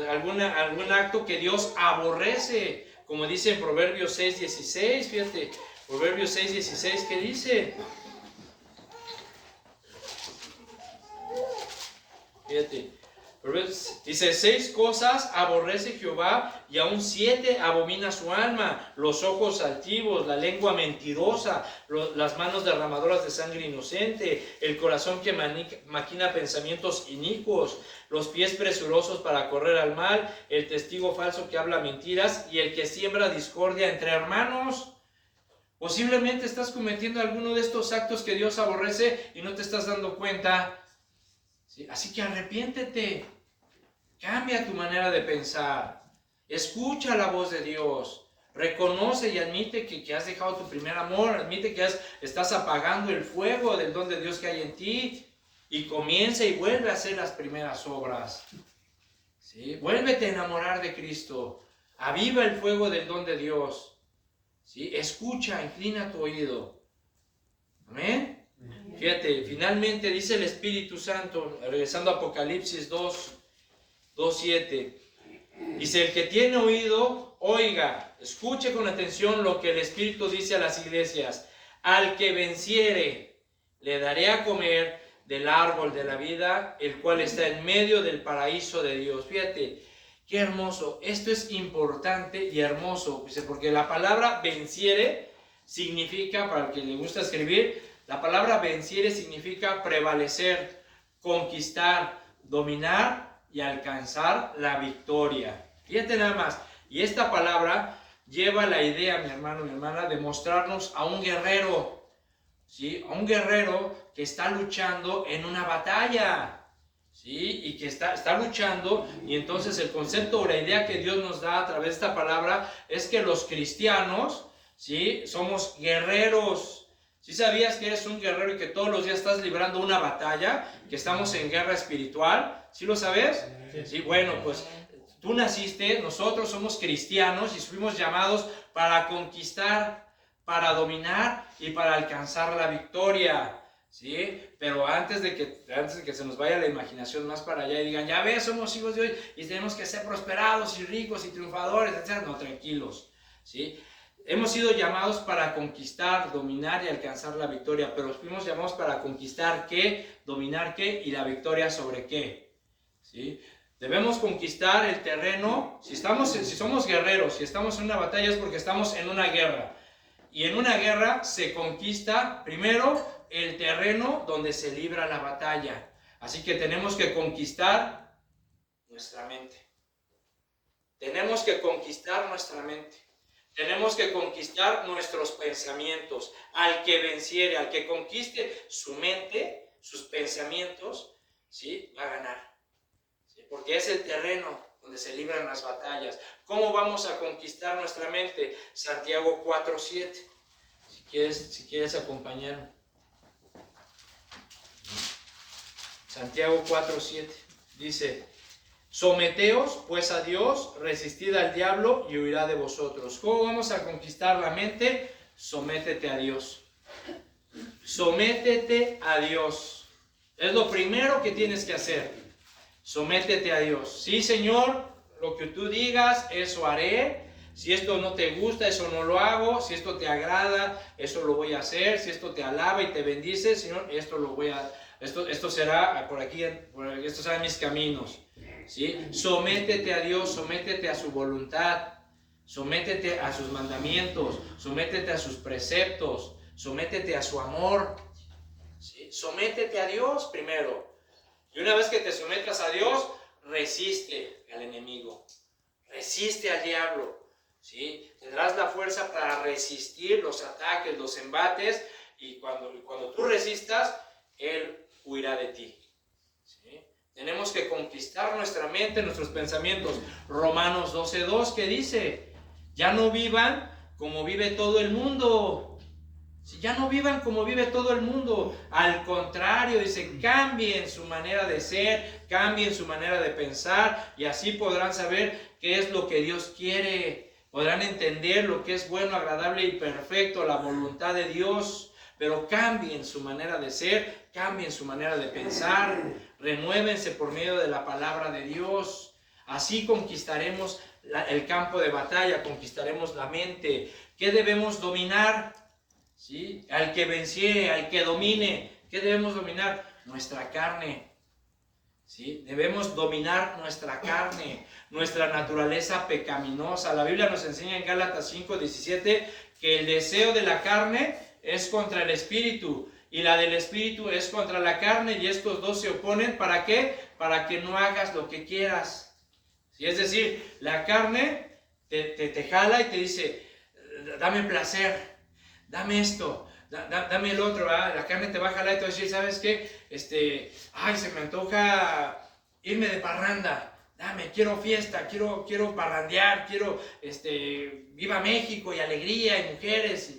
algún acto que Dios aborrece. Como dice en Proverbios 6:16. Fíjate, Proverbios 6:16, ¿qué dice? Fíjate, Dice, 6 cosas aborrece Jehová y aún 7 abomina su alma: los ojos altivos, la lengua mentirosa, las manos derramadoras de sangre inocente, el corazón que maquina pensamientos inicuos, los pies presurosos para correr al mal, el testigo falso que habla mentiras y el que siembra discordia entre hermanos. Posiblemente estás cometiendo alguno de estos actos que Dios aborrece y no te estás dando cuenta. ¿Sí? Así que arrepiéntete, cambia tu manera de pensar, escucha la voz de Dios, reconoce y admite que has dejado tu primer amor, admite que estás apagando el fuego del don de Dios que hay en ti y comienza y vuelve a hacer las primeras obras. ¿Sí? Vuélvete a enamorar de Cristo, aviva el fuego del don de Dios. ¿Sí? Escucha, inclina tu oído. Amén. Fíjate, finalmente dice el Espíritu Santo, regresando a Apocalipsis 2:7. Dice, el que tiene oído, oiga, escuche con atención lo que el Espíritu dice a las iglesias. Al que venciere, le daré a comer del árbol de la vida, el cual está en medio del paraíso de Dios. Fíjate, qué hermoso. Esto es importante y hermoso, porque la palabra venciere significa, para el que le gusta escribir, la palabra venciere significa prevalecer, conquistar, dominar y alcanzar la victoria. Fíjate nada más. Y esta palabra lleva la idea, mi hermano, mi hermana, de mostrarnos a un guerrero, ¿sí? A un guerrero que está luchando en una batalla, ¿sí? Y que está luchando, y entonces el concepto o la idea que Dios nos da a través de esta palabra es que los cristianos, ¿sí? Somos guerreros. ¿Sí sabías que eres un guerrero y que todos los días estás librando una batalla? Que estamos en guerra espiritual. ¿Sí lo sabes? Sí, bueno, pues tú naciste, nosotros somos cristianos y fuimos llamados para conquistar, para dominar y para alcanzar la victoria. ¿Sí? Pero antes de que se nos vaya la imaginación más para allá y digan, ya ves, somos hijos de Dios y tenemos que ser prosperados y ricos y triunfadores, etc. No, tranquilos. ¿Sí? Hemos sido llamados para conquistar, dominar y alcanzar la victoria, pero fuimos llamados para conquistar qué, dominar qué y la victoria sobre qué. ¿Sí? Debemos conquistar el terreno. Si somos guerreros, si estamos en una batalla es porque estamos en una guerra. Y en una guerra se conquista primero el terreno donde se libra la batalla. Así que tenemos que conquistar nuestra mente. Tenemos que conquistar nuestra mente. Tenemos que conquistar nuestros pensamientos. Al que venciere, al que conquiste su mente, sus pensamientos, ¿sí? Va a ganar. ¿Sí? Porque es el terreno donde se libran las batallas. ¿Cómo vamos a conquistar nuestra mente? Santiago 4:7. Si quieres acompañarme. Santiago 4:7 dice: someteos pues a Dios, resistid al diablo y huirá de vosotros. ¿Cómo vamos a conquistar la mente? Sométete a Dios. Sométete a Dios. Es lo primero que tienes que hacer. Sométete a Dios. Sí, Señor, lo que tú digas, eso haré. Si esto no te gusta, eso no lo hago. Si esto te agrada, eso lo voy a hacer. Si esto te alaba y te bendice, Señor, esto lo voy a... Esto será por aquí, estos serán mis caminos. ¿Sí? Sométete a Dios, sométete a su voluntad, sométete a sus mandamientos, sométete a sus preceptos, sométete a su amor. ¿Sí? Sométete a Dios primero. Y una vez que te sometas a Dios, resiste al enemigo, resiste al diablo. ¿Sí? Tendrás la fuerza para resistir los ataques, los embates, y cuando tú resistas, Él huirá de ti. ¿Sí? Tenemos que conquistar nuestra mente, nuestros pensamientos. Romanos 12:2, que dice: ya no vivan como vive todo el mundo. Si ya no vivan como vive todo el mundo. Al contrario, dice, cambien su manera de ser, cambien su manera de pensar, y así podrán saber qué es lo que Dios quiere. Podrán entender lo que es bueno, agradable y perfecto, la voluntad de Dios. Pero cambien su manera de ser, cambien su manera de pensar, renuévense por medio de la palabra de Dios. Así conquistaremos el campo de batalla, conquistaremos la mente. ¿Qué debemos dominar? ¿Sí? Al que venciere, al que domine. ¿Qué debemos dominar? Nuestra carne. ¿sí? Debemos dominar nuestra carne, nuestra naturaleza pecaminosa. La Biblia nos enseña en Gálatas 5:17 que el deseo de la carne es contra el espíritu y la del espíritu es contra la carne, y estos dos se oponen. ¿Para qué? Para que no hagas lo que quieras. ¿Sí? Es decir, la carne te jala y te dice, dame placer, dame esto, dame el otro. La carne te va a jalar y te va a decir, ¿sabes qué? Se me antoja irme de parranda. Dame, quiero fiesta, quiero parrandear, quiero viva México y alegría y mujeres.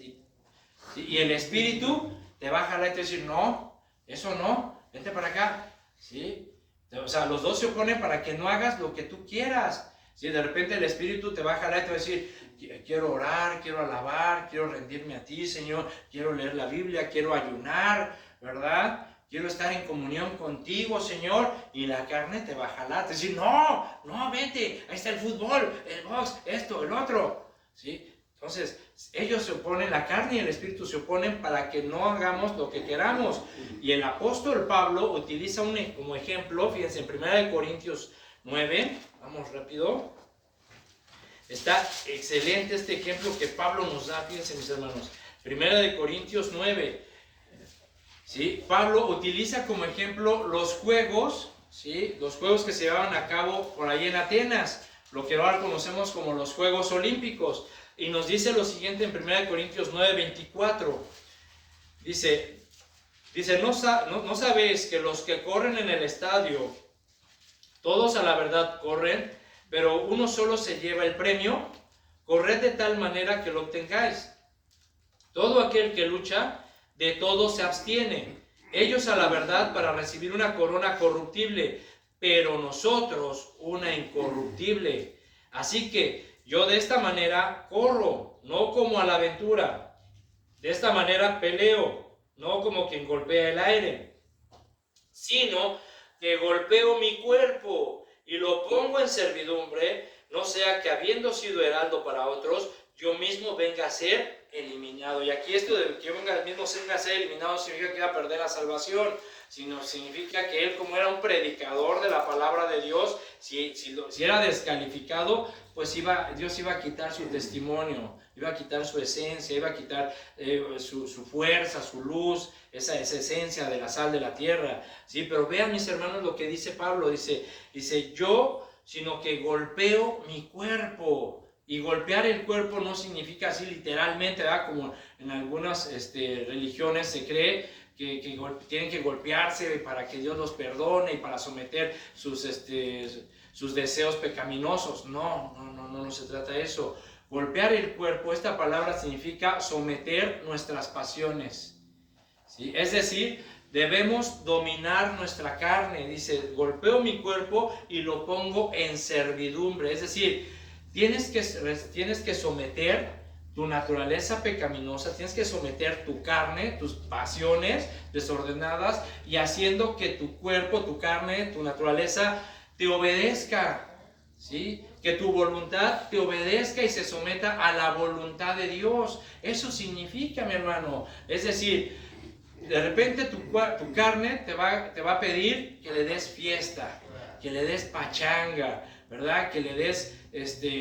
Y el espíritu te va a jalar y te va a decir, no, eso no, vente para acá. ¿Sí? O sea, los dos se oponen para que no hagas lo que tú quieras. ¿Sí? De repente el espíritu te va a jalar y te va a decir, quiero orar, quiero alabar, quiero rendirme a ti, Señor, quiero leer la Biblia, quiero ayunar, ¿verdad? Quiero estar en comunión contigo, Señor. Y la carne te va a jalar, te va a decir, no, vente, ahí está el fútbol, el box, esto, el otro. ¿Sí? Entonces, ellos se oponen, la carne y el espíritu se oponen para que no hagamos lo que queramos. Y el apóstol Pablo utiliza como ejemplo, fíjense, en 1 Corintios 9, vamos rápido. Está excelente este ejemplo que Pablo nos da, fíjense mis hermanos. 1 Corintios 9. ¿Sí? Pablo utiliza como ejemplo los juegos, ¿sí? Los juegos que se llevaban a cabo por ahí en Atenas, lo que ahora conocemos como los Juegos Olímpicos. Y nos dice lo siguiente en 1 Corintios 9:24. Dice, ¿no sabéis que los que corren en el estadio, todos a la verdad corren, pero uno solo se lleva el premio? Corred de tal manera que lo obtengáis. Todo aquel que lucha, de todo se abstiene. Ellos a la verdad para recibir una corona corruptible, pero nosotros una incorruptible. Así que yo de esta manera corro, no como a la aventura. De esta manera peleo, no como quien golpea el aire, sino que golpeo mi cuerpo y lo pongo en servidumbre, no sea que habiendo sido heraldo para otros, yo mismo venga a ser eliminado. Y aquí esto de que yo venga a ser eliminado significa que va a perder la salvación, sino significa que él, como era un predicador de la palabra de Dios, si era descalificado, pues Dios iba a quitar su testimonio, iba a quitar su esencia, iba a quitar su fuerza, su luz, esa esencia de la sal de la tierra. ¿Sí? Pero vean, mis hermanos, lo que dice Pablo, dice yo, sino que golpeo mi cuerpo. Y golpear el cuerpo no significa así literalmente, ¿verdad? Como en algunas religiones se cree que tienen que golpearse para que Dios los perdone y para someter sus deseos pecaminosos. No se trata de eso. Golpear el cuerpo, esta palabra significa someter nuestras pasiones. ¿Sí? Es decir, debemos dominar nuestra carne. Dice, golpeo mi cuerpo y lo pongo en servidumbre. Es decir, tienes que someter tu naturaleza pecaminosa, tienes que someter tu carne, tus pasiones desordenadas, y haciendo que tu cuerpo, tu carne, tu naturaleza te obedezca, ¿sí? Que tu voluntad te obedezca y se someta a la voluntad de Dios. Eso significa, mi hermano. Es decir, de repente tu carne te va a pedir que le des fiesta, que le des pachanga, ¿verdad? Que le des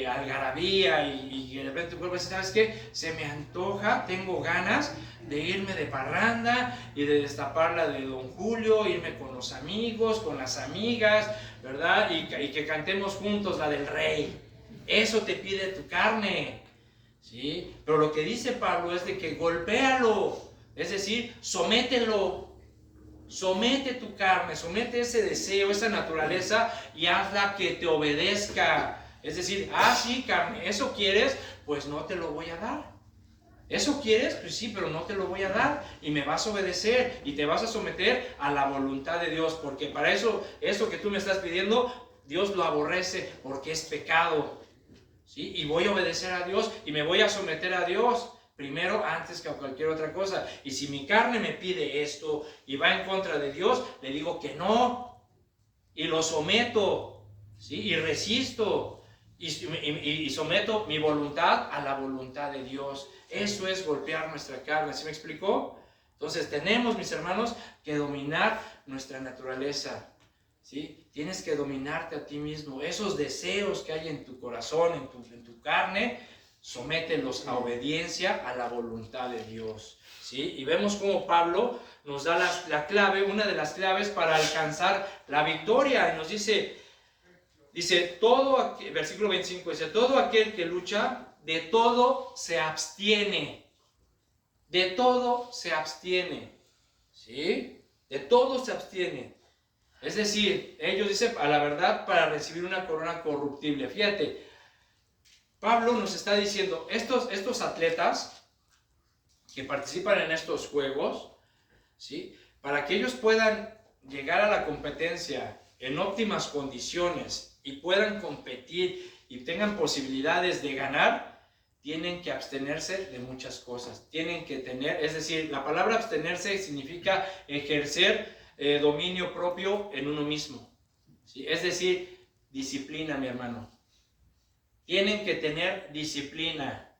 algarabía, y de repente tu cuerpo dice, ¿sabes qué? Se me antoja, tengo ganas de irme de parranda y de destapar la de Don Julio, irme con los amigos, con las amigas, ¿verdad? Y que cantemos juntos la del Rey. Eso te pide tu carne, ¿sí? Pero lo que dice Pablo es de que golpéalo, es decir, somételo. Somete tu carne, somete ese deseo, esa naturaleza, y hazla que te obedezca. Es decir, sí, carne, ¿eso quieres? Pues no te lo voy a dar. ¿Eso quieres? Pues sí, pero no te lo voy a dar, y me vas a obedecer y te vas a someter a la voluntad de Dios, porque para eso que tú me estás pidiendo, Dios lo aborrece porque es pecado. ¿Sí? Y voy a obedecer a Dios y me voy a someter a Dios primero, antes que a cualquier otra cosa. Y si mi carne me pide esto y va en contra de Dios, le digo que no, y lo someto, ¿sí? Y resisto, y someto mi voluntad a la voluntad de Dios. Eso es golpear nuestra carne. ¿Sí me explicó? Entonces tenemos, mis hermanos, que dominar nuestra naturaleza, ¿sí? Tienes que dominarte a ti mismo. Esos deseos que hay en tu corazón, en tu carne, somételos a obediencia a la voluntad de Dios, ¿sí? Y vemos cómo Pablo nos da la clave, una de las claves para alcanzar la victoria. Y nos dice todo, versículo 25, dice, todo aquel que lucha, de todo se abstiene. De todo se abstiene, ¿sí? De todo se abstiene. Es decir, ellos dicen a la verdad para recibir una corona corruptible. Fíjate, Pablo nos está diciendo, estos atletas que participan en estos juegos, ¿sí? Para que ellos puedan llegar a la competencia en óptimas condiciones y puedan competir y tengan posibilidades de ganar, tienen que abstenerse de muchas cosas. Tienen que tener, es decir, la palabra abstenerse significa ejercer dominio propio en uno mismo, ¿sí? Es decir, disciplina, mi hermano. Tienen que tener disciplina,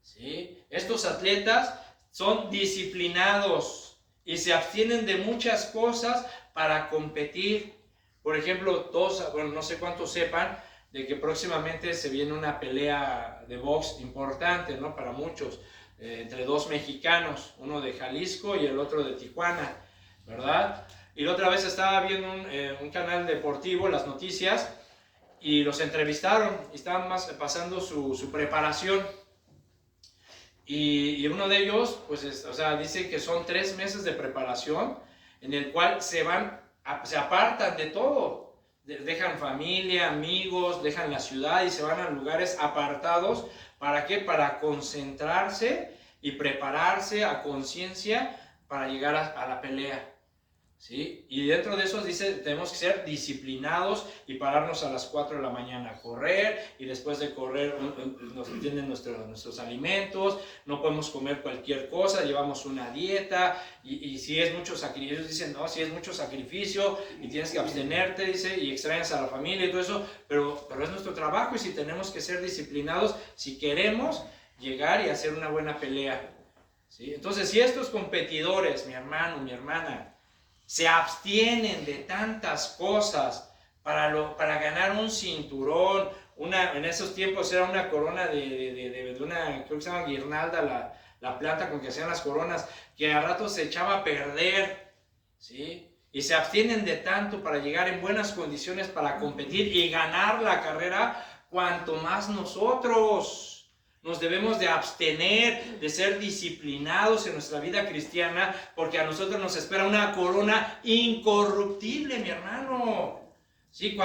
¿sí? Estos atletas son disciplinados y se abstienen de muchas cosas para competir. Por ejemplo, todos, bueno, no sé cuántos sepan de que próximamente se viene una pelea de box importante, ¿no? Para muchos, entre dos mexicanos, uno de Jalisco y el otro de Tijuana, ¿verdad? Y la otra vez estaba viendo un canal deportivo, las noticias, y los entrevistaron y estaban pasando su preparación. Y uno de ellos, pues, dice que son 3 meses de preparación en el cual se apartan de todo. Dejan familia, amigos, dejan la ciudad y se van a lugares apartados. ¿Para qué? Para concentrarse y prepararse a conciencia para llegar a la pelea, ¿sí? Y dentro de eso dice, tenemos que ser disciplinados y pararnos a las 4 de la mañana a correr, y después de correr nos tienen nuestros alimentos, no podemos comer cualquier cosa, llevamos una dieta, y si es mucho sacrificio, ellos dicen, no, si es mucho sacrificio y tienes que abstenerte, dice, y extrañas a la familia y todo eso, pero es nuestro trabajo, y si tenemos que ser disciplinados si queremos llegar y hacer una buena pelea, ¿sí? Entonces, si estos competidores, mi hermano, mi hermana, se abstienen de tantas cosas para ganar un cinturón, en esos tiempos era una corona de una, creo que se llama guirnalda, la planta con que hacían las coronas, que a rato se echaba a perder, ¿sí? Y se abstienen de tanto para llegar en buenas condiciones para competir y ganar la carrera, cuanto más nosotros. Nos debemos de abstener, de ser disciplinados en nuestra vida cristiana, porque a nosotros nos espera una corona incorruptible, mi hermano. Sí,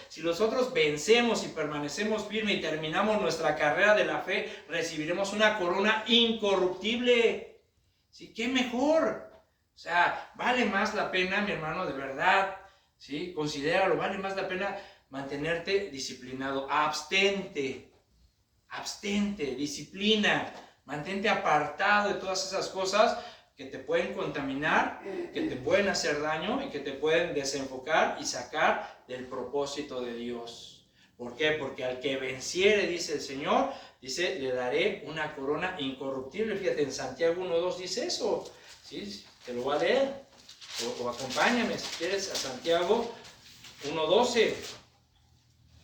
si nosotros vencemos y permanecemos firmes y terminamos nuestra carrera de la fe, recibiremos una corona incorruptible. Sí, qué mejor. O sea, vale más la pena, mi hermano, de verdad, sí, considéralo, vale más la pena mantenerte disciplinado. Abstente, disciplina, mantente apartado de todas esas cosas que te pueden contaminar, que te pueden hacer daño y que te pueden desenfocar y sacar del propósito de Dios. ¿Por qué? Porque al que venciere, dice el Señor, dice, le daré una corona incorruptible. Fíjate, en Santiago 1:2 dice eso, ¿sí? Te lo voy a leer, o acompáñame si quieres a Santiago 1:12,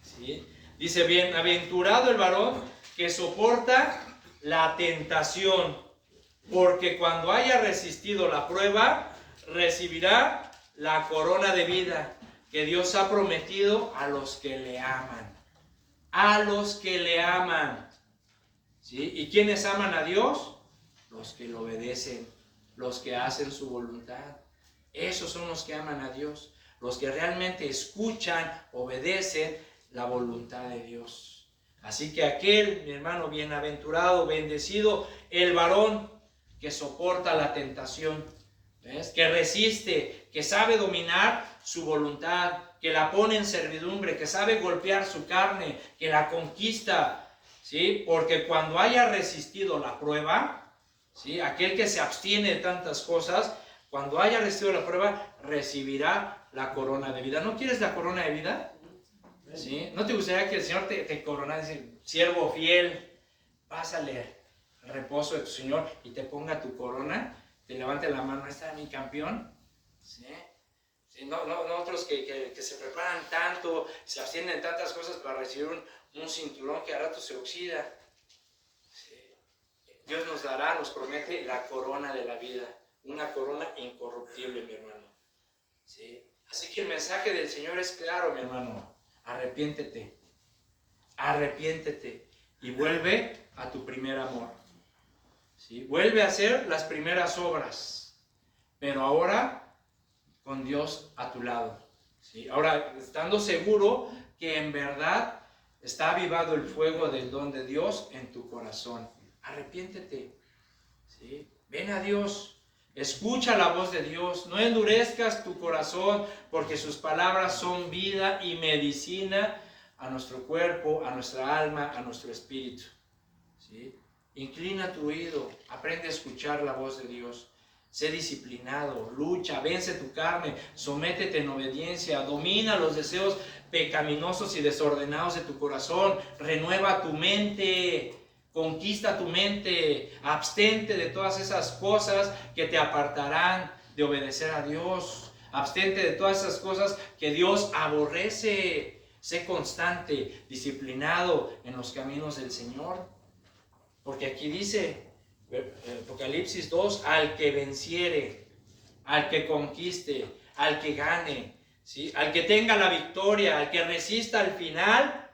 ¿sí? Dice, bienaventurado el varón que soporta la tentación, porque cuando haya resistido la prueba, recibirá la corona de vida que Dios ha prometido a los que le aman. A los que le aman, ¿sí? ¿Y quiénes aman a Dios? Los que lo obedecen, los que hacen su voluntad. Esos son los que aman a Dios, los que realmente escuchan, obedecen la voluntad de Dios. Así que aquel, mi hermano, bienaventurado, bendecido, el varón que soporta la tentación, ¿ves? Que resiste, que sabe dominar su voluntad, que la pone en servidumbre, que sabe golpear su carne, que la conquista, ¿sí? Porque cuando haya resistido la prueba, ¿sí? Aquel que se abstiene de tantas cosas, cuando haya resistido la prueba, recibirá la corona de vida. ¿No quieres la corona de vida? ¿Sí? ¿No te gustaría que el Señor te coronara, decir, siervo fiel, pásale al reposo de tu Señor y te ponga tu corona, te levante la mano, ¿está mi campeón? ¿Sí? ¿Sí? No otros que se preparan tanto, se abstienen de tantas cosas para recibir un cinturón que a rato se oxida. ¿Sí? Dios nos dará, nos promete la corona de la vida, una corona incorruptible, mi hermano. ¿Sí? Así que el mensaje del Señor es claro, mi hermano. Arrepiéntete y vuelve a tu primer amor. ¿Sí? Vuelve a hacer las primeras obras, pero ahora con Dios a tu lado. ¿Sí? Ahora, estando seguro que en verdad está avivado el fuego del don de Dios en tu corazón. Arrepiéntete. ¿Sí? Ven a Dios. Escucha la voz de Dios. No endurezcas tu corazón, porque sus palabras son vida y medicina a nuestro cuerpo, a nuestra alma, a nuestro espíritu. ¿Sí? Inclina tu oído. Aprende a escuchar la voz de Dios. Sé disciplinado, lucha, vence tu carne, sométete en obediencia, domina los deseos pecaminosos y desordenados de tu corazón, renueva tu mente, conquista tu mente, abstente de todas esas cosas que te apartarán de obedecer a Dios, abstente de todas esas cosas que Dios aborrece, sé constante, disciplinado en los caminos del Señor, porque aquí dice, Apocalipsis 2, al que venciere, al que conquiste, al que gane, ¿sí? Al que tenga la victoria, al que resista al final,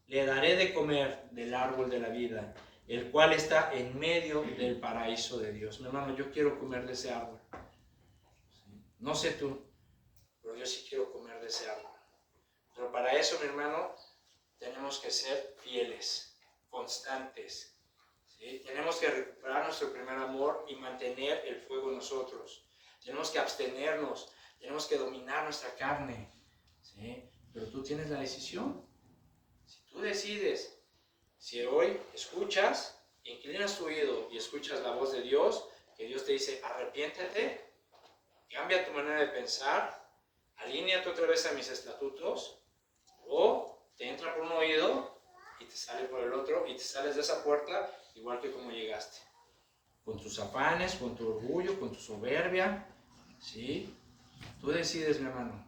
le daré de comer del árbol de la vida, el cual está en medio del paraíso de Dios. Mi hermano, yo quiero comer de ese árbol. ¿Sí? No sé tú, pero yo sí quiero comer de ese árbol. Pero para eso, mi hermano, tenemos que ser fieles, constantes. ¿Sí? Tenemos que recuperar nuestro primer amor y mantener el fuego en nosotros. Tenemos que abstenernos, tenemos que dominar nuestra carne. ¿Sí? Pero tú tienes la decisión. Si tú decides, si hoy escuchas, inclinas tu oído y escuchas la voz de Dios, que Dios te dice, arrepiéntete, cambia tu manera de pensar, alíneate otra vez a mis estatutos, o te entra por un oído y te sale por el otro, y te sales de esa puerta igual que como llegaste, con tus afanes, con tu orgullo, con tu soberbia, ¿sí? Tú decides, mi hermano,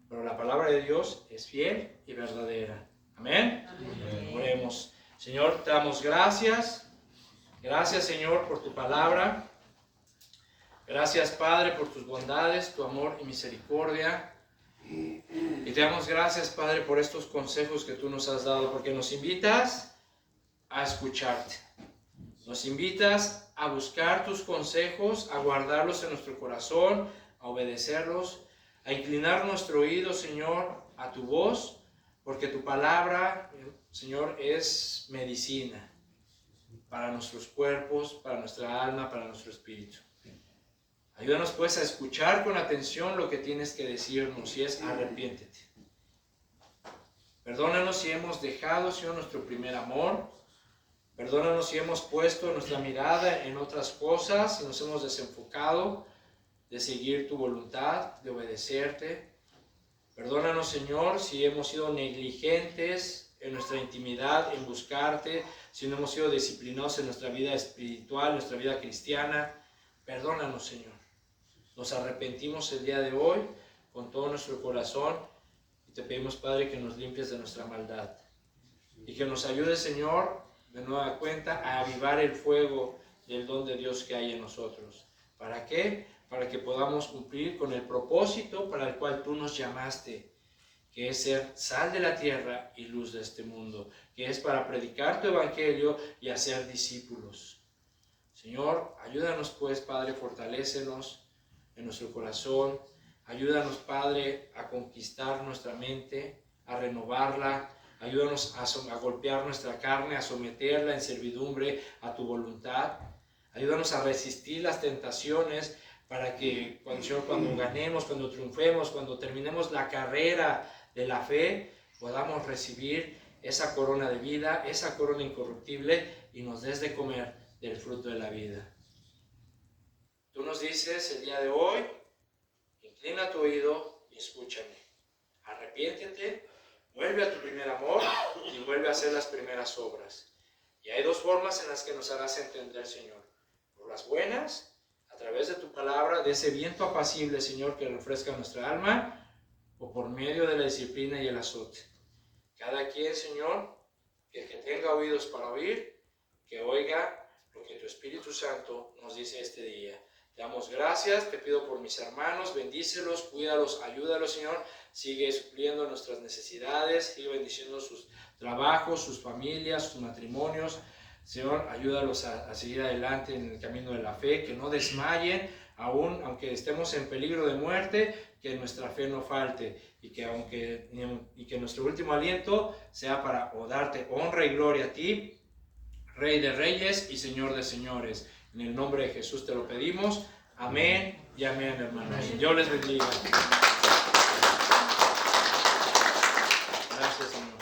pero la palabra de Dios es fiel y verdadera. ¿Amén? Amén. Oremos. Señor, te damos gracias. Gracias, Señor, por tu palabra. Gracias, Padre, por tus bondades, tu amor y misericordia. Y te damos gracias, Padre, por estos consejos que tú nos has dado, porque nos invitas a escucharte. Nos invitas a buscar tus consejos, a guardarlos en nuestro corazón, a obedecerlos, a inclinar nuestro oído, Señor, a tu voz, porque tu palabra, Señor, es medicina para nuestros cuerpos, para nuestra alma, para nuestro espíritu. Ayúdanos pues a escuchar con atención lo que tienes que decirnos, y es arrepiéntete. Perdónanos si hemos dejado, Señor, nuestro primer amor. Perdónanos si hemos puesto nuestra mirada en otras cosas, si nos hemos desenfocado de seguir tu voluntad, de obedecerte. Perdónanos, Señor, si hemos sido negligentes en nuestra intimidad, en buscarte, si no hemos sido disciplinados en nuestra vida espiritual, en nuestra vida cristiana. Perdónanos, Señor. Nos arrepentimos el día de hoy con todo nuestro corazón y te pedimos, Padre, que nos limpies de nuestra maldad y que nos ayudes, Señor, de nueva cuenta a avivar el fuego del don de Dios que hay en nosotros. ¿Para qué? Para que podamos cumplir con el propósito para el cual tú nos llamaste, que es ser sal de la tierra y luz de este mundo, que es para predicar tu evangelio y hacer discípulos. Señor, ayúdanos pues, Padre, fortalécenos en nuestro corazón. Ayúdanos, Padre, a conquistar nuestra mente, a renovarla. Ayúdanos a golpear nuestra carne, a someterla en servidumbre a tu voluntad. Ayúdanos a resistir las tentaciones para que cuando ganemos, cuando triunfemos, cuando terminemos la carrera de la fe, podamos recibir esa corona de vida, esa corona incorruptible, y nos des de comer del fruto de la vida. Tú nos dices el día de hoy, inclina tu oído y escúchame. Arrepiéntete, vuelve a tu primer amor y vuelve a hacer las primeras obras. Y hay dos formas en las que nos harás entender, Señor. Por las buenas, a a través de tu palabra, de ese viento apacible, Señor, que refresca nuestra alma, o por medio de la disciplina y el azote. Cada quien, Señor, que tenga oídos para oír, que oiga lo que tu Espíritu Santo nos dice este día. Te damos gracias, te pido por mis hermanos, bendícelos, cuídalos, ayúdalos, Señor. Sigue supliendo nuestras necesidades, sigue bendiciendo sus trabajos, sus familias, sus matrimonios. Señor, ayúdalos a seguir adelante en el camino de la fe, que no desmayen, aún aunque estemos en peligro de muerte, que nuestra fe no falte y que nuestro último aliento sea para darte honra y gloria a ti, Rey de Reyes y Señor de Señores. En el nombre de Jesús te lo pedimos. Amén y amén, hermanos. Dios les bendiga. Gracias, Señor.